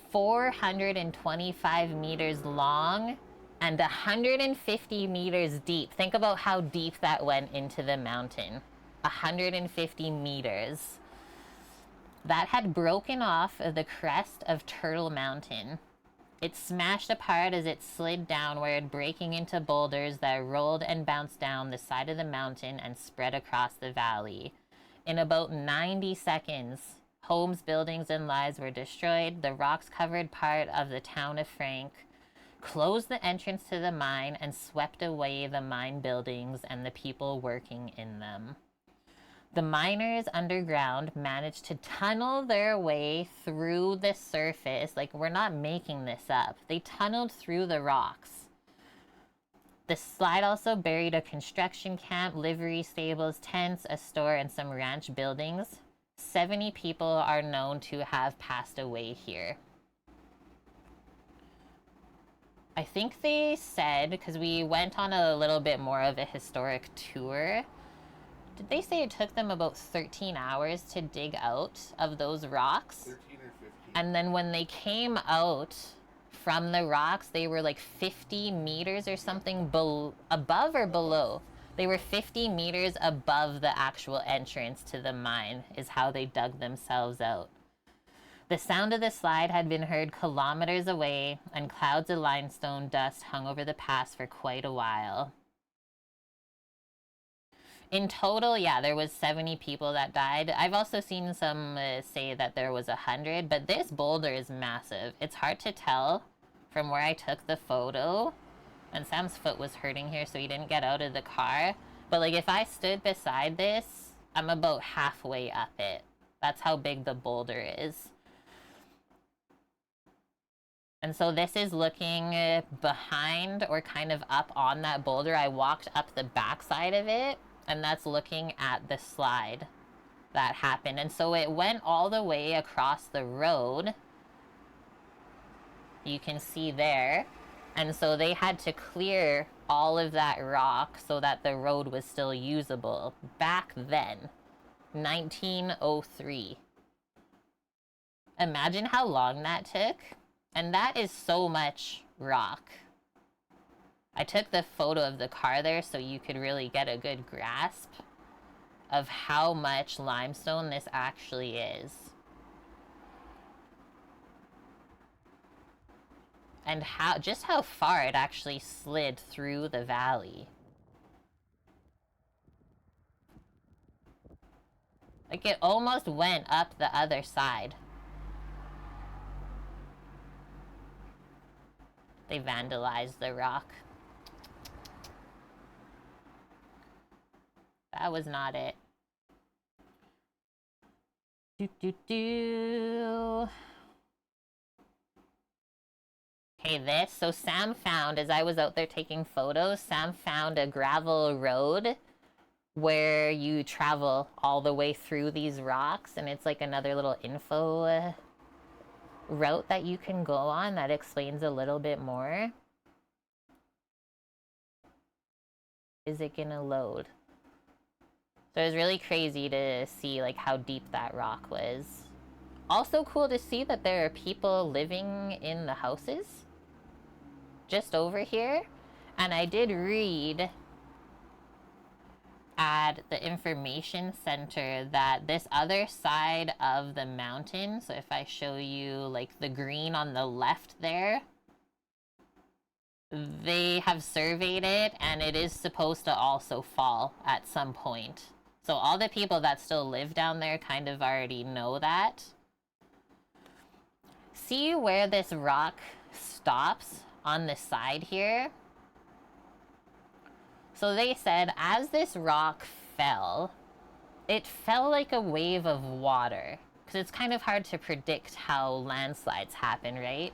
425 meters long, and 150 meters deep. Think about how deep that went into the mountain. 150 meters. That had broken off of the crest of Turtle Mountain. It smashed apart as it slid downward, breaking into boulders that rolled and bounced down the side of the mountain and spread across the valley. In about 90 seconds, homes, buildings, and lives were destroyed. The rocks covered part of the town of Frank, closed the entrance to the mine, and swept away the mine buildings and the people working in them. The miners underground managed to tunnel their way through the surface. Like, we're not making this up. They tunneled through the rocks. The slide also buried a construction camp, livery stables, tents, a store, and some ranch buildings. 70 people are known to have passed away here. I think they said, because we went on a little bit more of a historic tour, did they say it took them about 13 hours to dig out of those rocks? 13 or 15. And then when they came out from the rocks, they were like 50 meters or something above or below. They were 50 meters above the actual entrance to the mine, is how they dug themselves out. The sound of the slide had been heard kilometers away, and clouds of limestone dust hung over the pass for quite a while. In total, yeah, there was 70 people that died. I've also seen some say that there was 100, but this boulder is massive. It's hard to tell from where I took the photo. And Sam's foot was hurting here, so he didn't get out of the car. But like, if I stood beside this, I'm about halfway up it. That's how big the boulder is. And so this is looking behind or kind of up on that boulder. I walked up the backside of it, and that's looking at the slide that happened. And so it went all the way across the road. You can see there. And so they had to clear all of that rock so that the road was still usable back then, 1903. Imagine how long that took. And that is so much rock. I took the photo of the car there so you could really get a good grasp of how much limestone this actually is. And just how far it actually slid through the valley. Like, it almost went up the other side. They vandalized the rock. That was not it. Okay, Okay, this. So Sam found, as I was out there taking photos, Sam found a gravel road where you travel all the way through these rocks, and it's like another little info route that you can go on that explains a little bit more. Is it gonna load? So it was really crazy to see like how deep that rock was. Also cool to see that there are people living in the houses just over here. And I did read at the information center that this other side of the mountain, so if I show you like the green on the left there, they have surveyed it and it is supposed to also fall at some point. So all the people that still live down there kind of already know that. See where this rock stops on the side here? So they said as this rock fell, it fell like a wave of water. Because it's kind of hard to predict how landslides happen, right?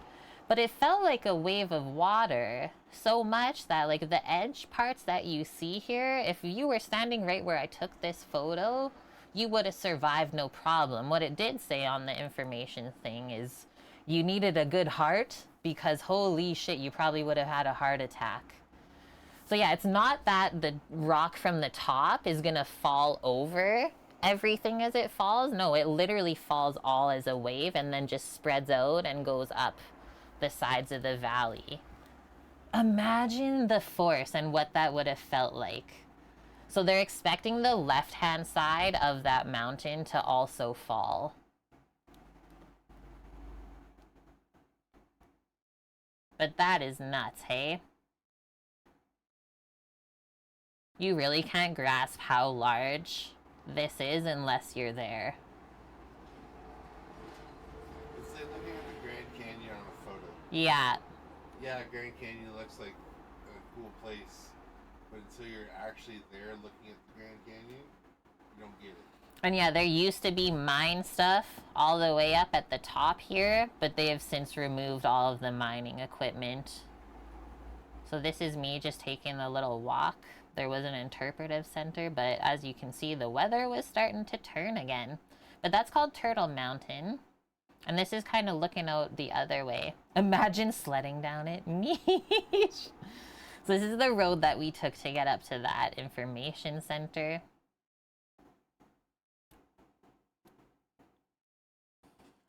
But it felt like a wave of water so much that like the edge parts that you see here, if you were standing right where I took this photo, you would have survived no problem. What it did say on the information thing is you needed a good heart because holy shit, you probably would have had a heart attack. So yeah, it's not that the rock from the top is gonna fall over everything as it falls. No, it literally falls all as a wave and then just spreads out and goes up the sides of the valley. Imagine the force and what that would have felt like. So they're expecting the left-hand side of that mountain to also fall. But that is nuts, hey? You really can't grasp how large this is unless you're there. It's like looking at the Grand Canyon on a photo. Yeah. Yeah, Grand Canyon looks like a cool place, but until you're actually there looking at the Grand Canyon, you don't get it. And yeah, there used to be mine stuff all the way up at the top here, but they have since removed all of the mining equipment. So this is me just taking a little walk. There was an interpretive center, but as you can see, the weather was starting to turn again. But that's called Turtle Mountain. And this is kind of looking out the other way. Imagine sledding down it. So this is the road that we took to get up to that information center.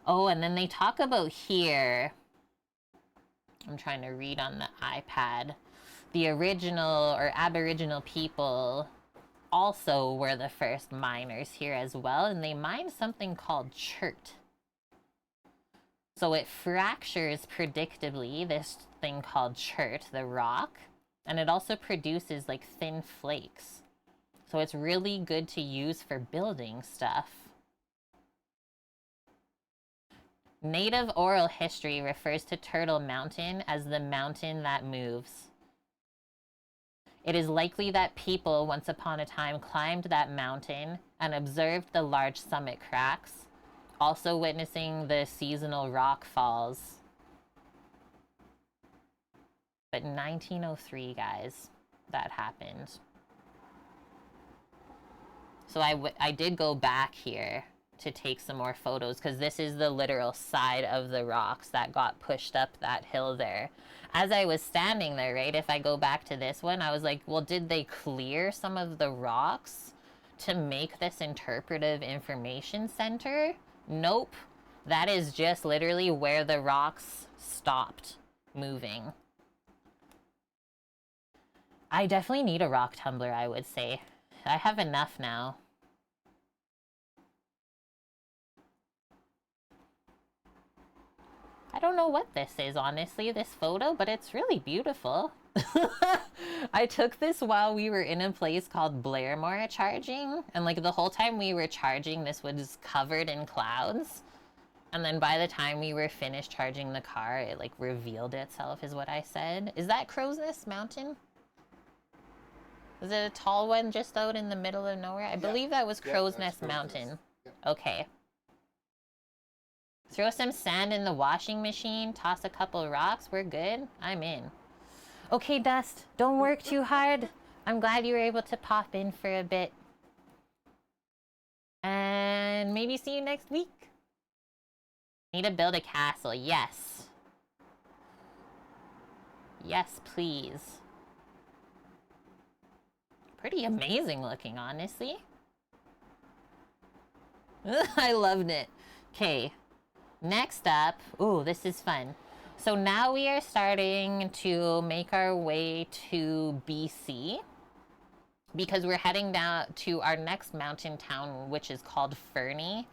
Oh, and then they talk about here. I'm trying to read on the iPad. The original or Aboriginal people also were the first miners here as well, and they mined something called chert. So it fractures predictably, this thing called chert, the rock, and it also produces like thin flakes. So it's really good to use for building stuff. Native oral history refers to Turtle Mountain as the mountain that moves. It is likely that people once upon a time climbed that mountain and observed the large summit cracks, also witnessing the seasonal rock falls. But 1903, guys, that happened. So I did go back here to take some more photos because this is the literal side of the rocks that got pushed up that hill there. As I was standing there, right, if I go back to this one, I was like, well, did they clear some of the rocks to make this interpretive information center? Nope. That is just literally where the rocks stopped moving. I definitely need a rock tumbler, I would say. I have enough now. I don't know what this is, honestly, this photo, but it's really beautiful. I took this while we were in a place called Blairmore charging, and like the whole time we were charging, this was covered in clouds. And then by the time we were finished charging the car, it like revealed itself, is what I said. Is that Crow's Nest Mountain? Is it a tall one just out in the middle of nowhere? I believe that was Crow's Nest Mountain. Okay. Throw some sand in the washing machine, toss a couple rocks, we're good. I'm in. Okay, Dust, don't work too hard. I'm glad you were able to pop in for a bit. And maybe see you next week. Need to build a castle, yes. Yes, please. Pretty amazing looking, honestly. I loved it. Okay, next up, ooh, this is fun. So now we are starting to make our way to BC because we're heading down to our next mountain town, which is called Fernie.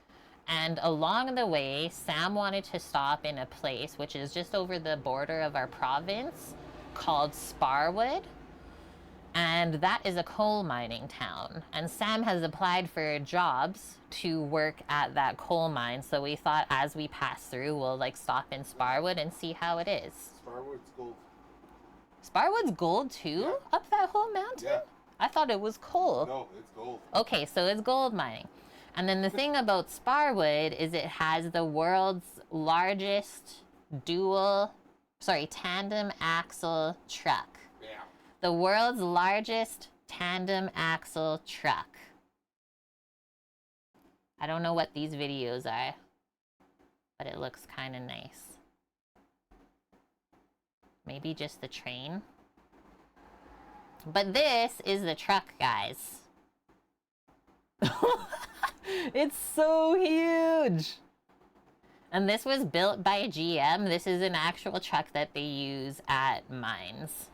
And along the way, Sam wanted to stop in a place which is just over the border of our province called Sparwood. And that is a coal mining town. And Sam has applied for jobs to work at that coal mine. So we thought as we pass through, we'll like stop in Sparwood and see how it is. Sparwood's gold. Sparwood's gold too? Yeah. Up that whole mountain? Yeah. I thought it was coal. No, it's gold. Okay, so it's gold mining. And then the thing about Sparwood is it has the world's largest tandem axle truck. Yeah. The world's largest tandem axle truck. I don't know what these videos are, but it looks kind of nice. Maybe just the train. But this is the truck, guys. It's so huge. And this was built by GM. This is an actual truck that they use at mines.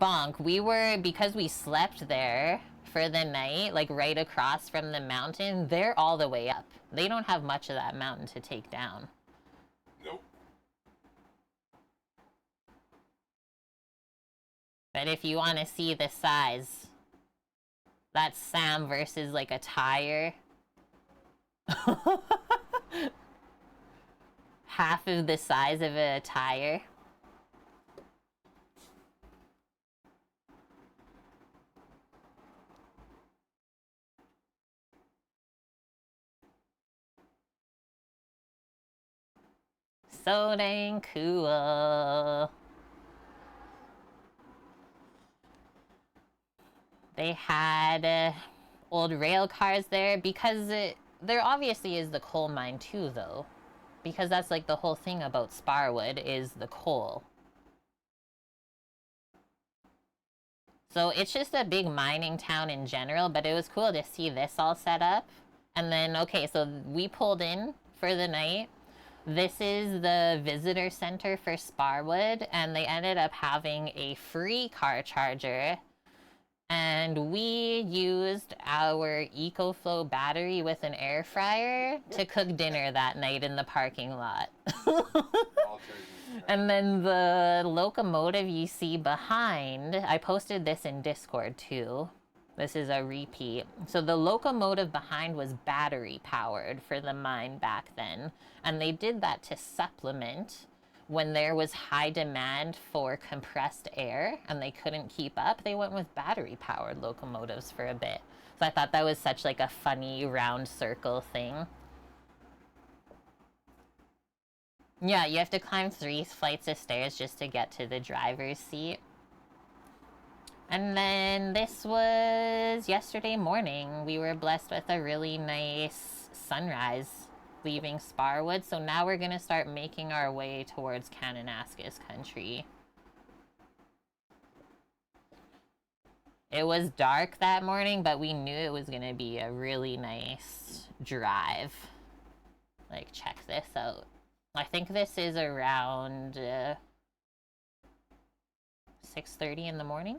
Bonk, because we slept there for the night, like right across from the mountain, they're all the way up. They don't have much of that mountain to take down. Nope. But if you want to see the size, that's Sam versus like a tire. Half of the size of a tire. So dang cool. They had old rail cars there because there obviously is the coal mine too, though. Because that's like the whole thing about Sparwood is the coal. So it's just a big mining town in general, but it was cool to see this all set up. And then, okay, so we pulled in for the night. This is the visitor center for Sparwood, and they ended up having a free car charger. And we used our EcoFlow battery with an air fryer to cook dinner that night in the parking lot. And then the locomotive you see behind, I posted this in Discord too. This is a repeat. So the locomotive behind was battery powered for the mine back then. And they did that to supplement when there was high demand for compressed air and they couldn't keep up. They went with battery powered locomotives for a bit. So I thought that was such like a funny round circle thing. Yeah, you have to climb 3 flights of stairs just to get to the driver's seat. And then this was yesterday morning. We were blessed with a really nice sunrise leaving Sparwood. So now we're going to start making our way towards Kananaskis country. It was dark that morning, but we knew it was going to be a really nice drive. Like, check this out. I think this is around 6:30 in the morning.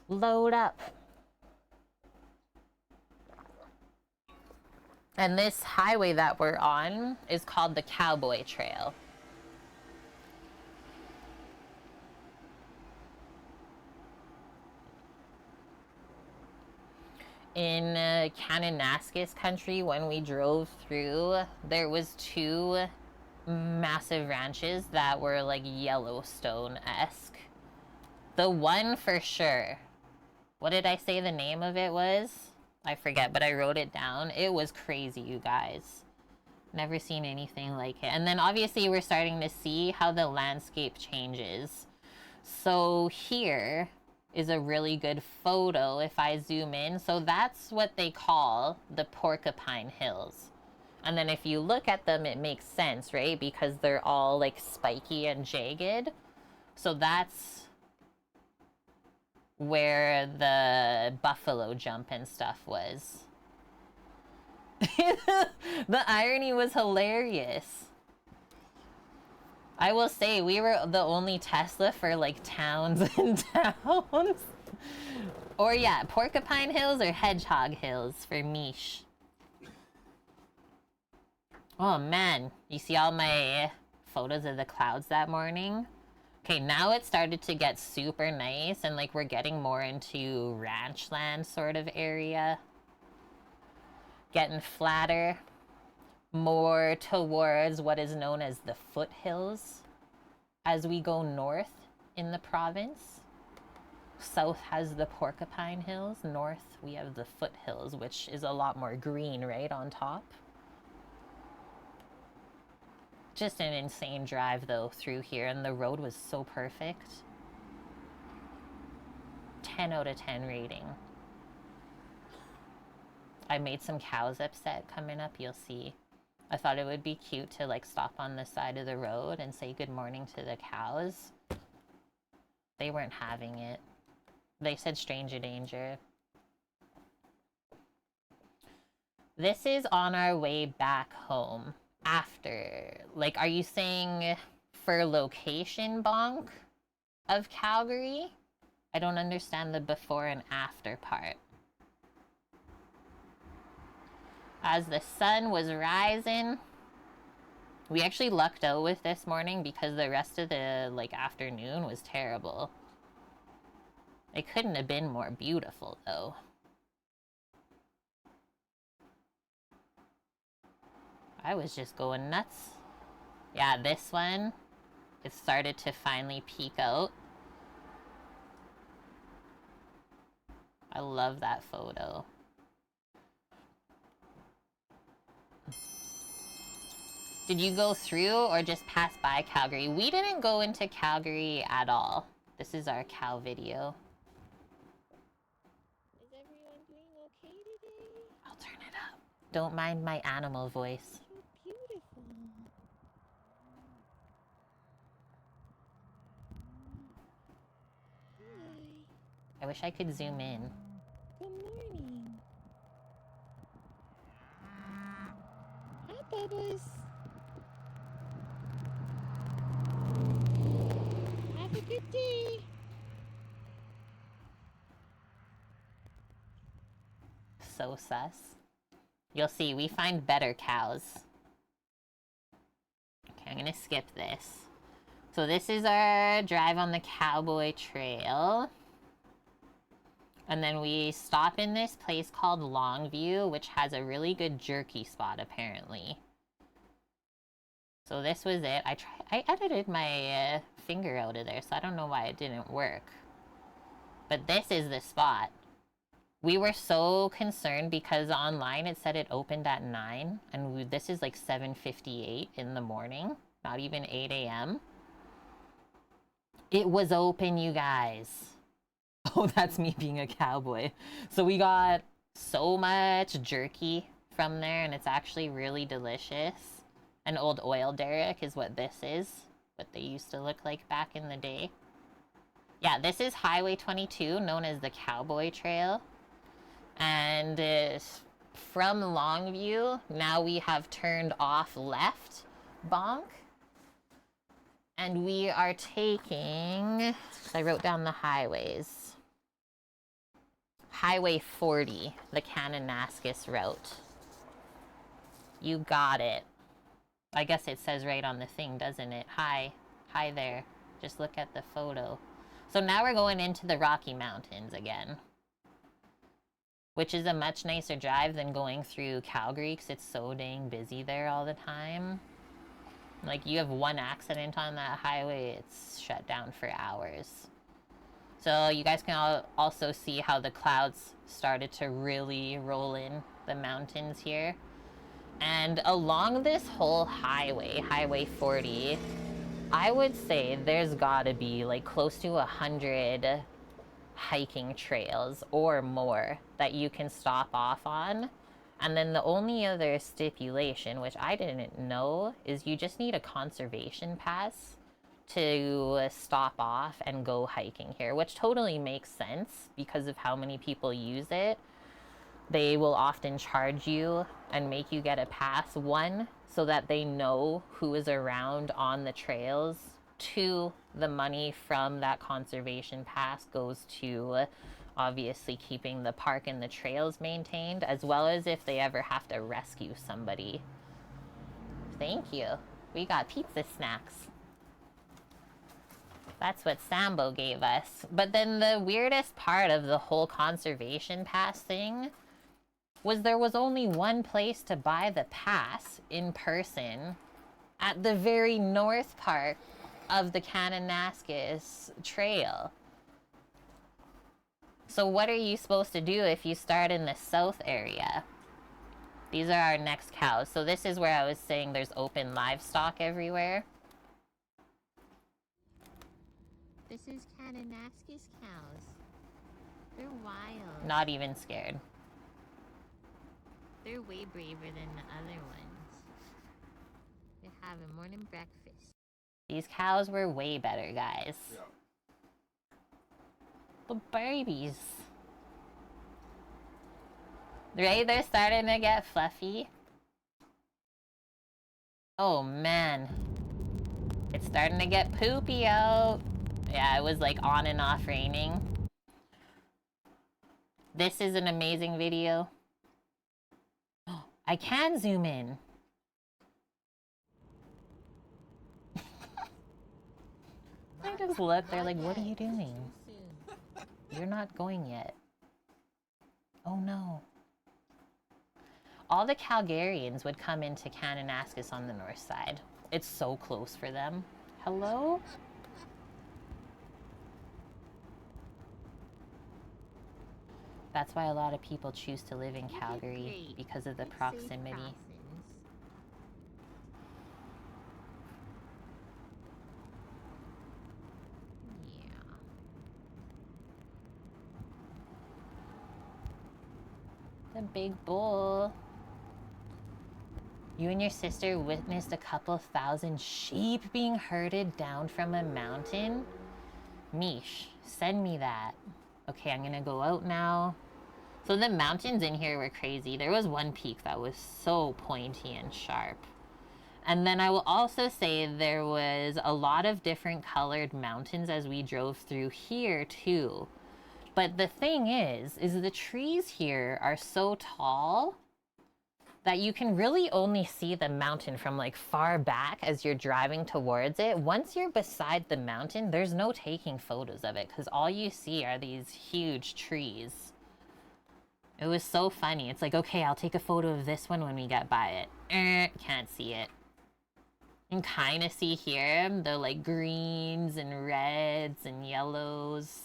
Load up. And this highway that we're on is called the Cowboy Trail. In Kananaskis country, when we drove through, there was 2 massive ranches that were like Yellowstone-esque. The one for sure, what did I say the name of it was? I forget, but I wrote it down. It was crazy, you guys. Never seen anything like it. And then obviously we're starting to see how the landscape changes. So here is a really good photo if I zoom in. So that's what they call the Porcupine Hills. And then if you look at them, it makes sense, right? Because they're all like spiky and jagged. So that's where the buffalo jump and stuff was. The irony was hilarious. I will say we were the only Tesla for like towns and towns. Or yeah, Porcupine Hills or Hedgehog Hills for Mish. Oh man, you see all my photos of the clouds that morning? Okay, now it started to get super nice and like we're getting more into ranch land sort of area. Getting flatter, more towards what is known as the foothills as we go north in the province. South has the Porcupine Hills, north we have the foothills, which is a lot more green, right, on top. Just an insane drive though through here, and the road was so perfect. 10 out of 10 rating. I made some cows upset coming up, you'll see. I thought it would be cute to like stop on the side of the road and say good morning to the cows. They weren't having it. They said stranger danger. This is on our way back home after. Like, are you saying for location bonk of Calgary? I don't understand the before and after part. As the sun was rising, we actually lucked out with this morning because the rest of the like afternoon was terrible. It couldn't have been more beautiful though. I was just going nuts. Yeah, this one, it started to finally peek out. I love that photo. Did you go through or just pass by Calgary? We didn't go into Calgary at all. This is our cow video. Is everyone doing okay today? I'll turn it up. Don't mind my animal voice. So beautiful. Hi. I wish I could zoom in. Good morning. Hi, Bubba's. Have a good day. So sus. You'll see, we find better cows. Okay, I'm gonna skip this. So this is our drive on the Cowboy Trail. And then we stop in this place called Longview, which has a really good jerky spot apparently. So this was it. I edited my finger out of there, so I don't know why it didn't work. But this is the spot. We were so concerned because online it said it opened at 9, and this is like 7:58 in the morning, not even 8 a.m. It was open, you guys. Oh, that's me being a cowboy. So we got so much jerky from there, and it's actually really delicious. An old oil derrick is what this is, what they used to look like back in the day. Yeah, this is Highway 22, known as the Cowboy Trail. And from Longview, now we have turned off left, bonk. And we are taking, I wrote down the highways. Highway 40, the Kananaskis route. You got it. I guess it says right on the thing, doesn't it? Hi there. Just look at the photo. So now we're going into the Rocky Mountains again, which is a much nicer drive than going through Calgary because it's so dang busy there all the time. Like, you have one accident on that highway, it's shut down for hours. So you guys can also see how the clouds started to really roll in the mountains here. And along this whole highway, Highway 40, I would say there's gotta be like close to 100 hiking trails or more that you can stop off on. And then the only other stipulation, which I didn't know, is you just need a conservation pass to stop off and go hiking here, which totally makes sense because of how many people use it. They will often charge you and make you get a pass, one, so that they know who is around on the trails. Two, the money from that conservation pass goes to obviously keeping the park and the trails maintained, as well as if they ever have to rescue somebody. Thank you. We got pizza snacks. That's what Sambo gave us. But then the weirdest part of the whole conservation pass thing was there was only one place to buy the pass in person at the very north part of the Kananaskis trail. So what are you supposed to do if you start in the south area? These are our next cows. So this is where I was saying there's open livestock everywhere. This is Kananaskis cows. They're wild. Not even scared. They're way braver than the other ones. They're having morning breakfast. These cows were way better, guys. Yeah. The babies. Right? They're starting to get fluffy. Oh, man. It's starting to get poopy out. Yeah, it was like on and off raining. This is an amazing video. I can zoom in. I just look, they're like, what are you doing? You're not going yet. Oh no. All the Calgarians would come into Kananaskis on the north side. It's so close for them. Hello? That's why a lot of people choose to live in Calgary, because of the proximity. The big bull. You and your sister witnessed a couple thousand sheep being herded down from a mountain? Mish, send me that. Okay, I'm gonna go out now. So the mountains in here were crazy. There was one peak that was so pointy and sharp. And then I will also say there was a lot of different colored mountains as we drove through here too. But the thing is the trees here are so tall that you can really only see the mountain from like far back as you're driving towards it. Once you're beside the mountain, there's no taking photos of it because all you see are these huge trees. It was so funny. It's like, okay, I'll take a photo of this one when we get by it. Can't see it. You can kind of see here the like greens and reds and yellows.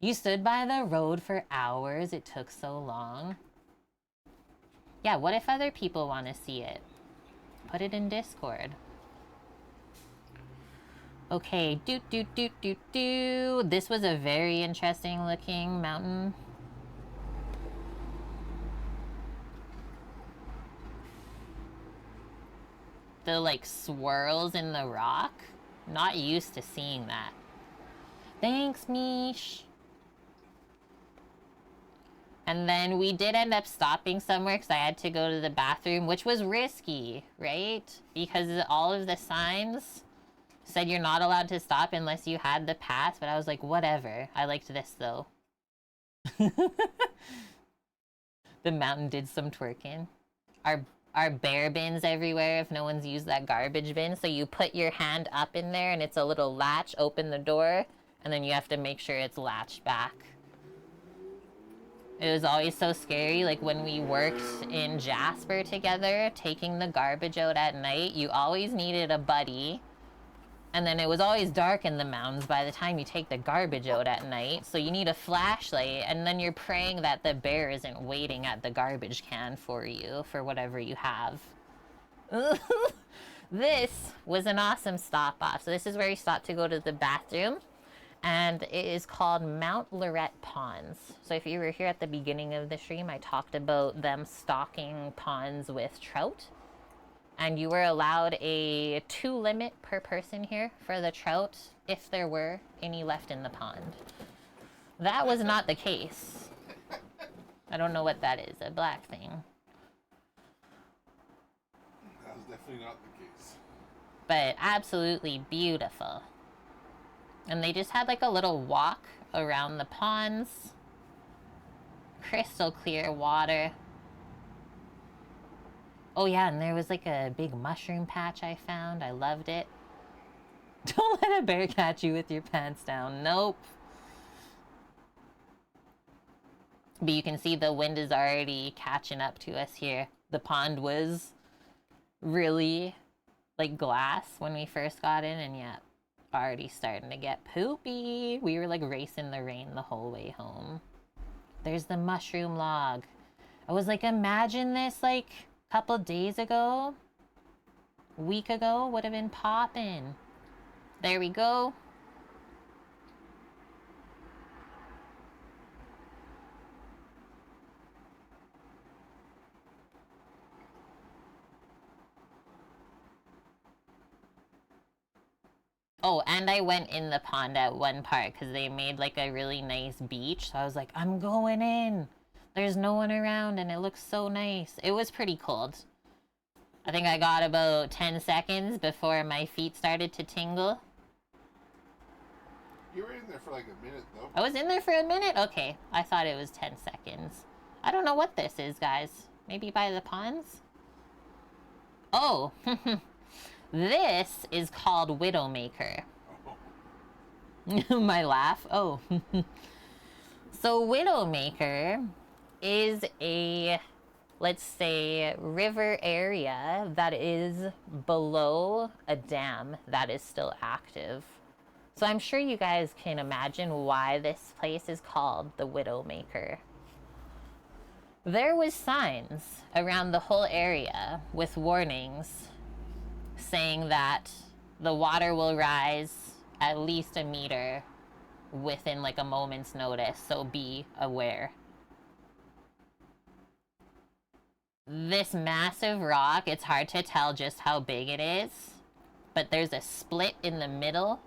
You stood by the road for hours. It took so long. Yeah, what if other people want to see it? Put it in Discord. Okay, This was a very interesting looking mountain. The like swirls in the rock. Not used to seeing that. Thanks, Mish. And then we did end up stopping somewhere because I had to go to the bathroom, which was risky, right? Because all of the signs said you're not allowed to stop unless you had the pass, but I was like, whatever. I liked this, though. The mountain did some twerking. Our bear bins everywhere if no one's used that garbage bin. So you put your hand up in there and it's a little latch, open the door, and then you have to make sure it's latched back. It was always so scary, like when we worked in Jasper together, taking the garbage out at night, you always needed a buddy And then it was always dark in the mountains by the time you take the garbage out at night. So you need a flashlight, and then you're praying that the bear isn't waiting at the garbage can for you for whatever you have. This was an awesome stop off. So this is where you stop to go to the bathroom. And it is called Mount Lorette Ponds. So if you were here at the beginning of the stream, I talked about them stocking ponds with trout. And you were allowed a 2 limit per person here for the trout, if there were any left in the pond. That was not the case. I don't know what that is, a black thing. That was definitely not the case. But absolutely beautiful. And they just had like a little walk around the ponds. Crystal clear water. Oh yeah, and there was like a big mushroom patch I found. I loved it. Don't let a bear catch you with your pants down. Nope. But you can see the wind is already catching up to us here. The pond was really like glass when we first got in, and yeah, already starting to get poopy. We were like racing the rain the whole way home. There's the mushroom log. I was like, imagine this like a couple days ago, week ago, would have been popping. There we go. Oh, and I went in the pond at one part because they made like a really nice beach. So I was like, I'm going in. There's no one around and it looks so nice. It was pretty cold. I think I got about 10 seconds before my feet started to tingle. You were in there for like a minute though. I was in there for a minute? Okay, I thought it was 10 seconds. I don't know what this is, guys. Maybe by the ponds? Oh, this is called Widowmaker. My laugh. Oh. So Widowmaker is a, let's say, river area that is below a dam that is still active. So I'm sure you guys can imagine why this place is called the Widowmaker. There was signs around the whole area with warnings saying that the water will rise at least a meter within like a moment's notice, so be aware. This massive rock, it's hard to tell just how big it is, but there's a split in the middle,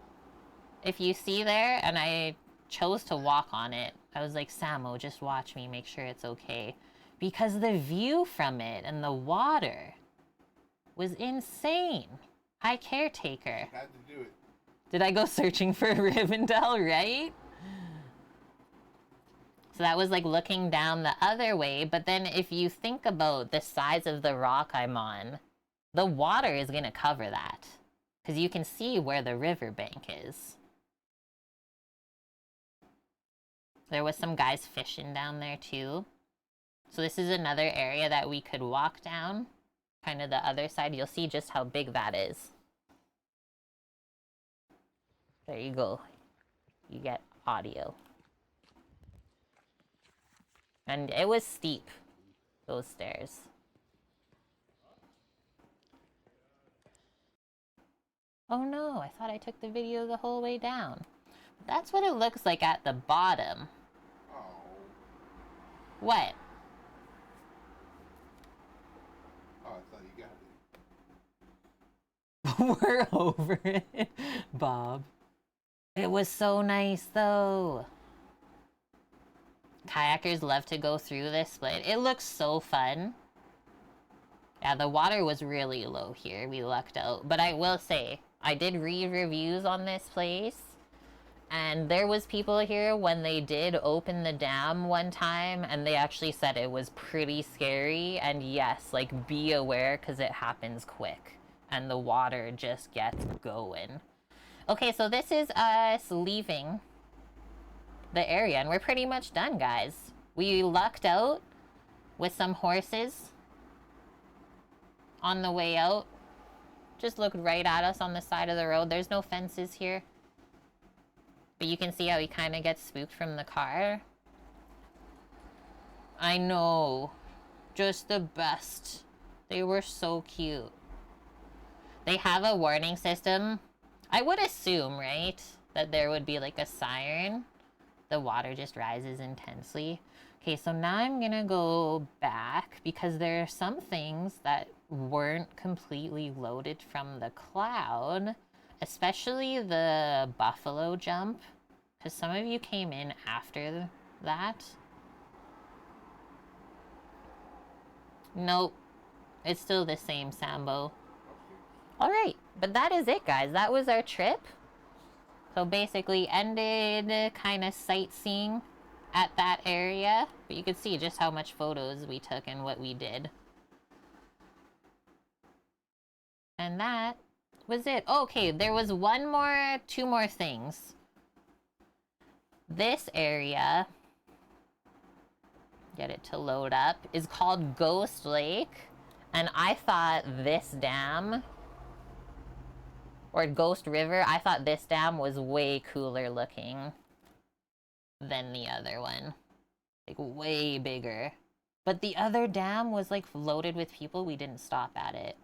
if you see there, and I chose to walk on it. I was like, Samo, just watch me, make sure it's okay. Because the view from it and the water was insane. Hi, caretaker. Had to do it. Did I go searching for Rivendell, right? So that was like looking down the other way, but then if you think about the size of the rock I'm on, the water is going to cover that. Because you can see where the riverbank is. There was some guys fishing down there too. So this is another area that we could walk down. Kind of the other side. You'll see just how big that is. There you go. You get audio. And it was steep, those stairs. Oh no, I thought I took the video the whole way down. That's what it looks like at the bottom. Oh. What? Oh, I thought you got it. We're over it, Bob. It was so nice though. Kayakers love to go through this split. It looks so fun. Yeah, the water was really low here. We lucked out. But I will say, I did read reviews on this place. And there was people here when they did open the dam one time. And they actually said it was pretty scary. And yes, like be aware because it happens quick. And the water just gets going. Okay, so this is us leaving the area, and we're pretty much done, guys. We lucked out with some horses on the way out. just looked right at us on the side of the road. There's no fences here. But you can see how he kind of gets spooked from the car. I know. Just the best. They were so cute. They have a warning system. I would assume, right, that there would be like a siren. The water just rises intensely. Okay, so now I'm gonna go back because there are some things that weren't completely loaded from the cloud, especially the buffalo jump, because some of you came in after that. Nope, it's still the same, Sambo. All right, but that is it, guys. That was our trip. So basically ended kind of sightseeing at that area, but you could see just how much photos we took and what we did. And that was it. Okay, there was two more things. This area, get it to load up, is called Ghost Lake. And I thought this dam, or Ghost River, I thought this dam was way cooler looking than the other one. Like, way bigger. But the other dam was, like, loaded with people. We didn't stop at it.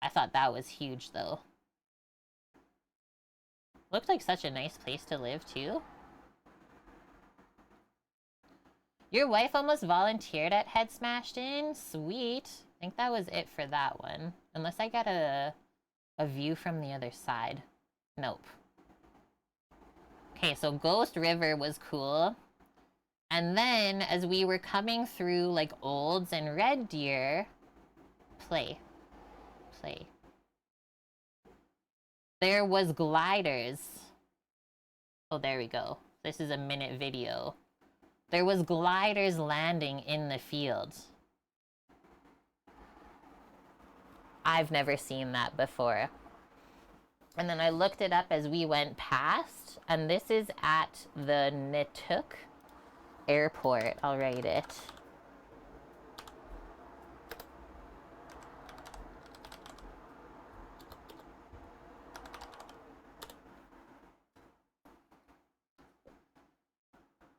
I thought that was huge, though. Looked like such a nice place to live, too. Your wife almost volunteered at Head Smashed In? Sweet. I think that was it for that one. Unless I got a view from the other side. Nope. Okay, so Ghost River was cool. And then, as we were coming through, like, Olds and Red Deer... Play. There was gliders. Oh, there we go. This is a minute video. There was gliders landing in the field. I've never seen that before. And then I looked it up as we went past, and this is at the Nitook Airport. I'll write it.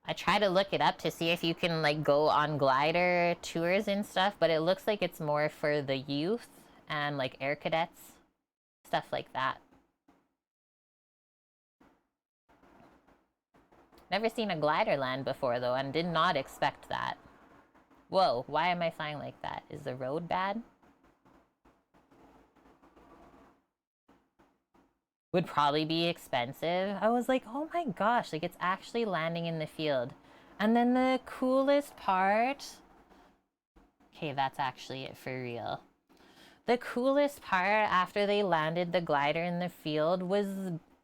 I try to look it up to see if you can, like, go on glider tours and stuff, but it looks like it's more for the youth and, like, air cadets, stuff like that. Never seen a glider land before, though, and did not expect that. Whoa, why am I flying like that? Is the road bad? Would probably be expensive. I was like, oh my gosh, like, it's actually landing in the field. And then the coolest part... Okay, that's actually it for real. The coolest part after they landed the glider in the field was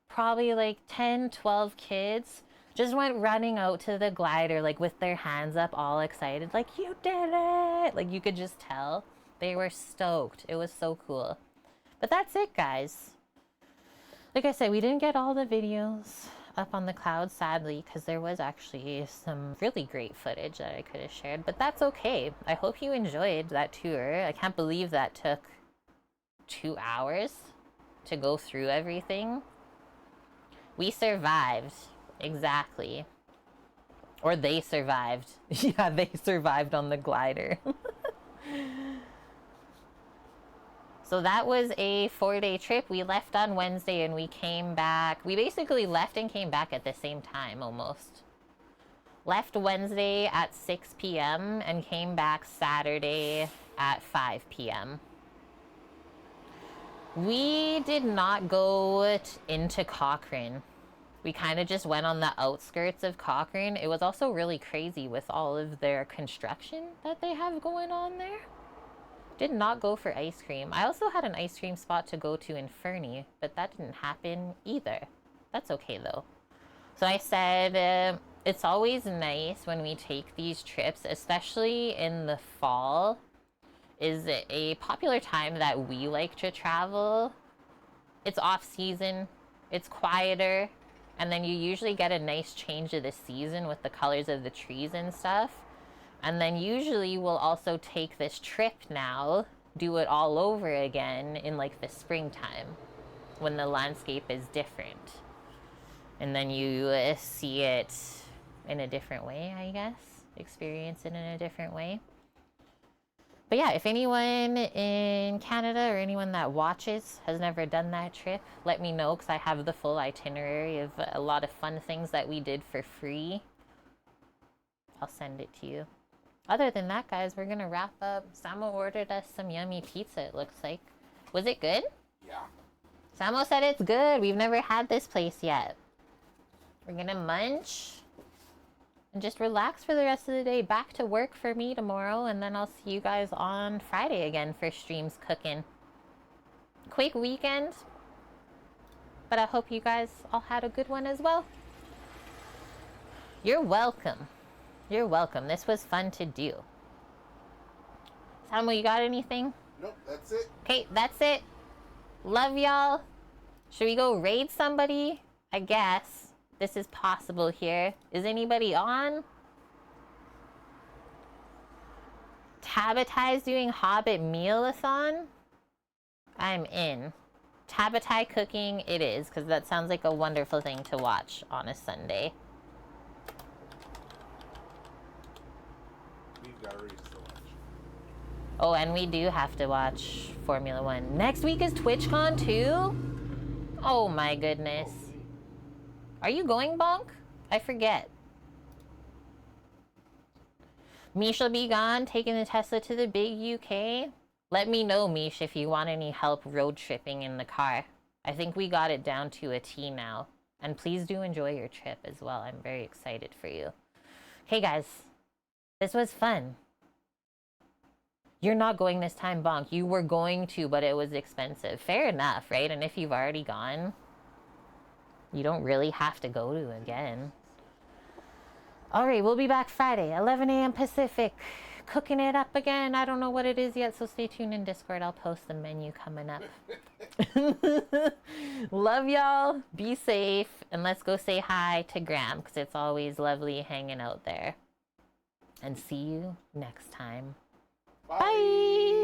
probably like 10, 12 kids just went running out to the glider, like, with their hands up, all excited, like, you did it! Like, you could just tell. They were stoked. It was so cool. But that's it, guys. Like I said, we didn't get all the videos up on the cloud, sadly, because there was actually some really great footage that I could have shared, but that's okay. I hope you enjoyed that tour. I can't believe that took 2 hours to go through everything. We survived. Exactly. Or they survived. Yeah, they survived on the glider. So that was a 4-day trip. We left on Wednesday and we came back. We basically left and came back at the same time, almost. Left Wednesday at 6 p.m. and came back Saturday at 5 p.m. We did not go into Cochrane. We kind of just went on the outskirts of Cochrane. It was also really crazy with all of their construction that they have going on there. Did not go for ice cream. I also had an ice cream spot to go to in Fernie, but that didn't happen either. That's okay, though. So I said, it's always nice when we take these trips, especially in the fall, is a popular time that we like to travel. It's off-season, it's quieter, and then you usually get a nice change of the season with the colors of the trees and stuff. And then usually we'll also take this trip now do it all over again in like the springtime when the landscape is different. And then you see it in a different way, I guess. Experience it in a different way. But yeah, if anyone in Canada or anyone that watches has never done that trip, let me know, because I have the full itinerary of a lot of fun things that we did for free. I'll send it to you. Other than that, guys, we're going to wrap up. Samo ordered us some yummy pizza, it looks like. Was it good? Yeah. Samo said it's good. We've never had this place yet. We're going to munch and just relax for the rest of the day. Back to work for me tomorrow, and then I'll see you guys on Friday again for streams cooking. Quick weekend, but I hope you guys all had a good one as well. You're welcome. You're welcome. This was fun to do. Samuel, you got anything? Nope, that's it. Okay, that's it. Love y'all. Should we go raid somebody? I guess. This is possible here. Is anybody on? Tabatai's doing Hobbit Meal-a-thon? I'm in. Tabatai cooking it is, because that sounds like a wonderful thing to watch on a Sunday. We've got a race to watch. Oh, and we do have to watch Formula One. Next week is TwitchCon too? Oh my goodness. Are you going, Bonk? I forget. Mish will be gone, taking the Tesla to the big UK. Let me know, Mish, if you want any help road tripping in the car. I think we got it down to a T now. And please do enjoy your trip as well. I'm very excited for you. Hey guys, this was fun. You're not going this time, Bonk. You were going to, but it was expensive. Fair enough, right? And if you've already gone, you don't really have to go to again. All right, we'll be back Friday, 11 a.m. Pacific. Cooking it up again. I don't know what it is yet, so stay tuned in Discord. I'll post the menu coming up. Love y'all. Be safe. And let's go say hi to Graham, because it's always lovely hanging out there. And see you next time. Bye. Bye.